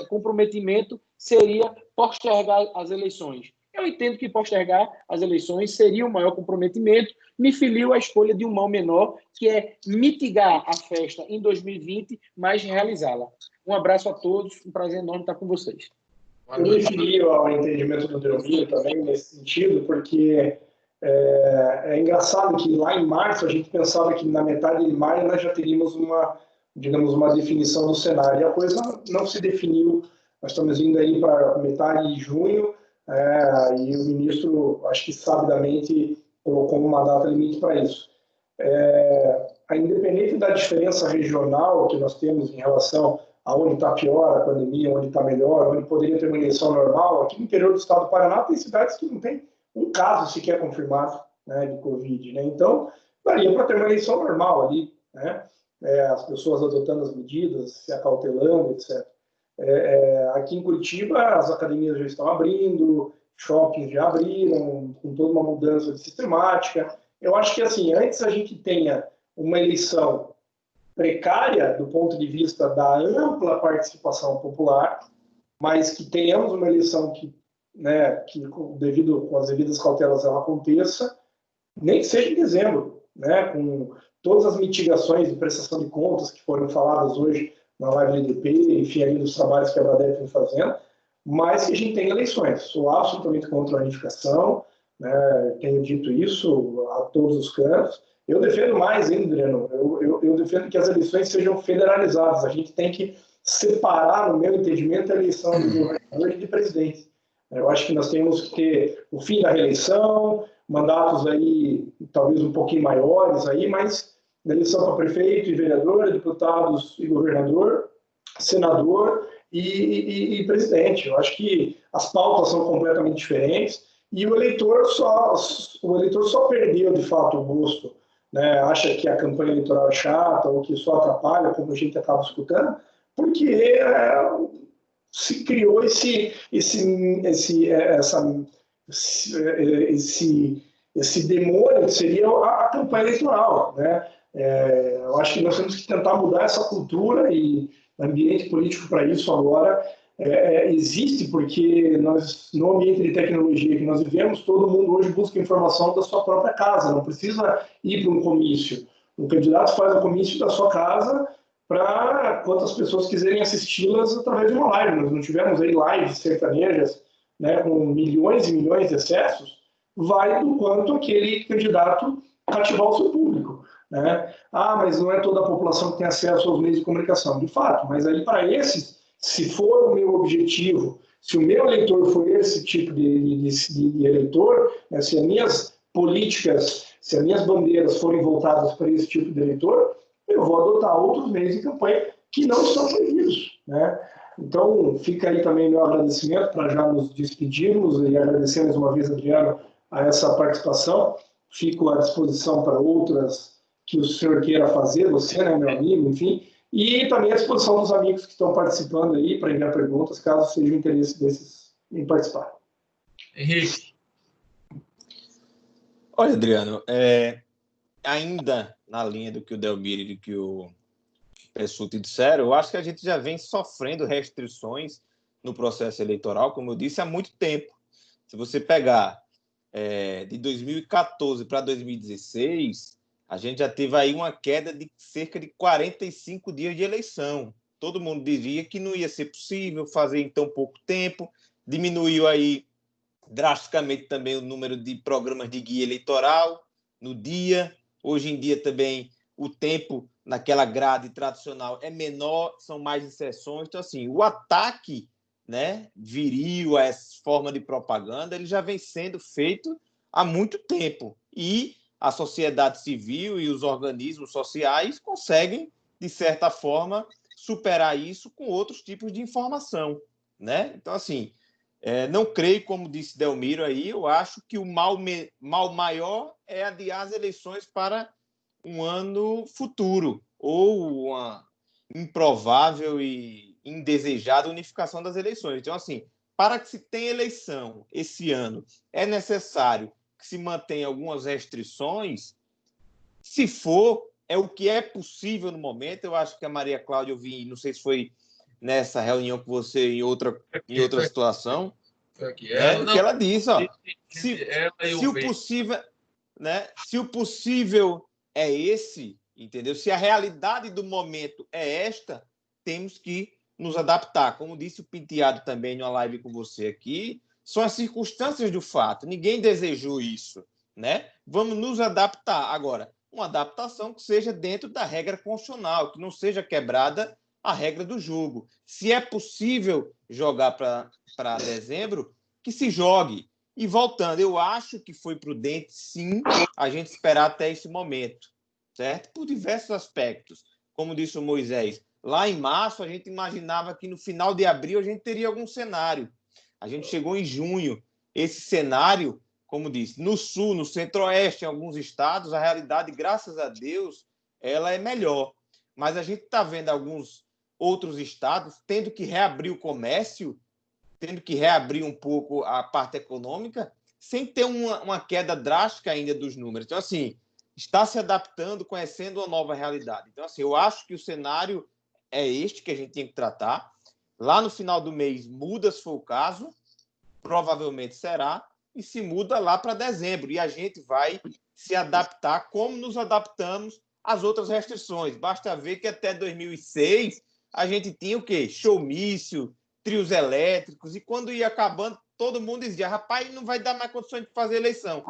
comprometimento seria postergar as eleições. Eu entendo que postergar as eleições seria o maior comprometimento. Me filio à escolha de um mal menor, que é mitigar a festa em 2020, mas realizá-la. Um abraço a todos, um prazer enorme estar com vocês. Eu me filio ao entendimento do Delmiro também nesse sentido, porque é engraçado que lá em março a gente pensava que na metade de maio nós já teríamos uma definição do cenário. E a coisa não se definiu. Nós estamos indo aí para metade de junho, e o ministro, acho que sabidamente, colocou uma data limite para isso. Independente da diferença regional que nós temos em relação a onde está pior a pandemia, onde está melhor, onde poderia ter uma eleição normal, aqui no interior do estado do Paraná tem cidades que não tem um caso sequer confirmado, né, de Covid. Né? Então, daria para ter uma eleição normal ali, né? As pessoas adotando as medidas, se acautelando, etc. Aqui em Curitiba, as academias já estão abrindo, shoppings já abriram, com toda uma mudança de sistemática. Eu acho que, assim, antes a gente tenha uma eleição precária do ponto de vista da ampla participação popular, mas que tenhamos uma eleição que com as devidas cautelas ela aconteça, nem que seja em dezembro, né, com todas as mitigações de prestação de contas que foram faladas hoje na live do IDP, enfim, ali dos trabalhos que a Bradep vem fazendo, mas que a gente tenha eleições. Sou absolutamente contra a unificação, né, tenho dito isso a todos os cantos. Eu defendo mais ainda, Adriano, eu defendo que as eleições sejam federalizadas. A gente tem que separar, no meu entendimento, a eleição de governador e de presidente. Eu acho que nós temos que ter o fim da reeleição, mandatos aí talvez um pouquinho maiores, aí, mas eleição para prefeito e vereador, deputados e governador, senador e presidente. Eu acho que as pautas são completamente diferentes e o eleitor só perdeu, de fato, o gosto, né? Acha que a campanha eleitoral é chata ou que só atrapalha, como a gente acaba escutando, porque se criou esse demônio que seria a campanha eleitoral, né? Eu acho que nós temos que tentar mudar essa cultura e o ambiente político para isso agora existe, porque nós, no ambiente de tecnologia que nós vivemos, todo mundo hoje busca informação da sua própria casa, não precisa ir para um comício. O candidato faz o comício da sua casa para quantas pessoas quiserem assisti-las através de uma live. Nós não tivemos aí lives sertanejas, né, com milhões e milhões de acessos, vai do quanto aquele candidato cativar o seu público, né? Mas não é toda a população que tem acesso aos meios de comunicação, de fato, mas aí para esses, se for o meu objetivo, se o meu eleitor for esse tipo de eleitor, né, se as minhas políticas, se as minhas bandeiras forem voltadas para esse tipo de eleitor, eu vou adotar outros meios de campanha que não estão previstos, né? Então, fica aí também meu agradecimento para já nos despedirmos e agradecemos uma vez, Adriano, a essa participação. Fico à disposição para outras que o senhor queira fazer, você, né, meu amigo, enfim, e também à disposição dos amigos que estão participando aí para enviar perguntas, caso seja o interesse desses em participar. Henrique. Olha, Adriano, ainda na linha do que o Delmiro e do que o Pessutti disseram, eu acho que a gente já vem sofrendo restrições no processo eleitoral, como eu disse, há muito tempo. Se você pegar de 2014 para 2016, a gente já teve aí uma queda de cerca de 45 dias de eleição. Todo mundo diria que não ia ser possível fazer em tão pouco tempo, diminuiu aí drasticamente também o número de programas de guia eleitoral no dia. Hoje em dia também o tempo naquela grade tradicional é menor, são mais inserções. Então, assim, o ataque, né, viril a essa forma de propaganda, ele já vem sendo feito há muito tempo. E a sociedade civil e os organismos sociais conseguem, de certa forma, superar isso com outros tipos de informação, né? Então, assim, não creio, como disse Delmiro aí, eu acho que o mal maior é adiar as eleições para um ano futuro, ou uma improvável e indesejada unificação das eleições. Então, assim, para que se tenha eleição esse ano, é necessário que se mantenha algumas restrições. Se for, é o que é possível no momento. Eu acho que a Maria Cláudia, eu vi, não sei se foi nessa reunião com você em outra situação, que ela disse, ó, se o possível, né, se o possível é esse, entendeu? Se a realidade do momento é esta, temos que nos adaptar. Como disse o Penteado também numa live com você aqui, são as circunstâncias do fato. Ninguém desejou isso, né? Vamos nos adaptar. Agora, uma adaptação que seja dentro da regra constitucional, que não seja quebrada a regra do jogo. Se é possível jogar para dezembro, que se jogue. E voltando, eu acho que foi prudente, sim, a gente esperar até esse momento, certo? Por diversos aspectos. Como disse o Moisés, lá em março a gente imaginava que no final de abril a gente teria algum cenário. A gente chegou em junho. Esse cenário, como disse, no sul, no centro-oeste, em alguns estados, a realidade, graças a Deus, ela é melhor. Mas a gente está vendo alguns outros estados tendo que reabrir o comércio, tendo que reabrir um pouco a parte econômica, sem ter uma queda drástica ainda dos números. Então, assim, está se adaptando, conhecendo uma nova realidade. Então, assim, eu acho que o cenário é este que a gente tem que tratar. Lá no final do mês muda, se for o caso, provavelmente será, e se muda lá para dezembro. E a gente vai se adaptar como nos adaptamos às outras restrições. Basta ver que até 2006 a gente tinha o quê? Showmício, trios elétricos, e quando ia acabando, todo mundo dizia, rapaz, não vai dar mais condições de fazer eleição.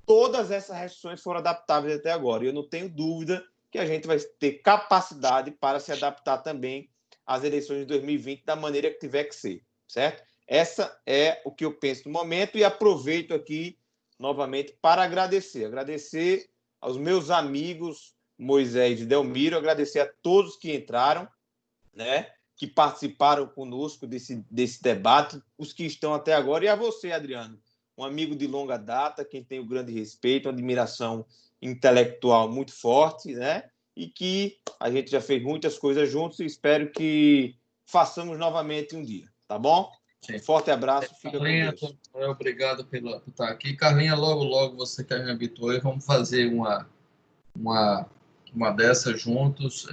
Todas essas restrições foram adaptáveis até agora, e eu não tenho dúvida que a gente vai ter capacidade para se adaptar também às eleições de 2020 da maneira que tiver que ser, certo? Essa é o que eu penso no momento, e aproveito aqui novamente para agradecer aos meus amigos Moisés e Delmiro, agradecer a todos que entraram, né, que participaram conosco desse debate, os que estão até agora, e a você, Adriano, um amigo de longa data, quem tem um grande respeito, uma admiração intelectual muito forte, né, e que a gente já fez muitas coisas juntos e espero que façamos novamente um dia, tá bom? Sim. Um forte abraço, fica Carlinha, com Deus. Obrigado por estar aqui. Carlinha, logo, você que me habituou, vamos fazer uma dessas juntos.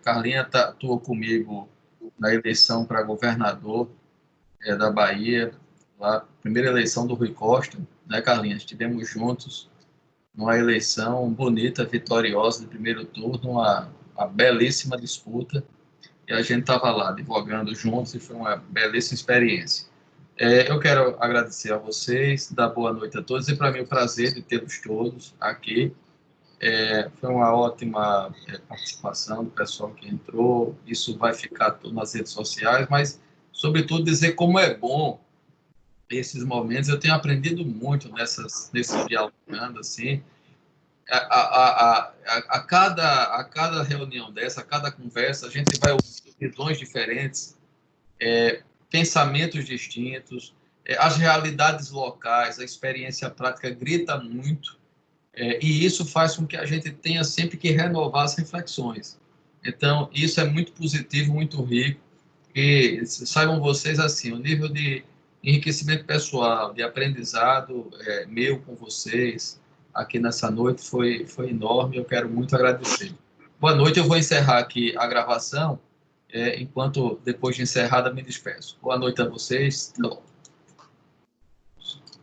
Carlinha atuou comigo na eleição para governador da Bahia, lá, primeira eleição do Rui Costa, né, Carlinha? Estivemos juntos numa eleição bonita, vitoriosa de primeiro turno, uma belíssima disputa, e a gente estava lá advogando juntos e foi uma belíssima experiência. Eu quero agradecer a vocês, dar boa noite a todos, e para mim é um prazer de tê-los todos aqui. Foi uma ótima participação do pessoal que entrou, isso vai ficar tudo nas redes sociais, mas, sobretudo, dizer como é bom esses momentos. Eu tenho aprendido muito nesse dialogando, assim, a cada reunião dessa, a cada conversa, a gente vai ouvir visões diferentes, pensamentos distintos, as realidades locais, a experiência prática grita muito, e isso faz com que a gente tenha sempre que renovar as reflexões. Então, isso é muito positivo, muito rico, e saibam vocês, assim, o nível de enriquecimento pessoal, de aprendizado meu com vocês, aqui nessa noite, foi enorme, eu quero muito agradecer. Boa noite, eu vou encerrar aqui a gravação, enquanto, depois de encerrada, me despeço. Boa noite a vocês, até logo.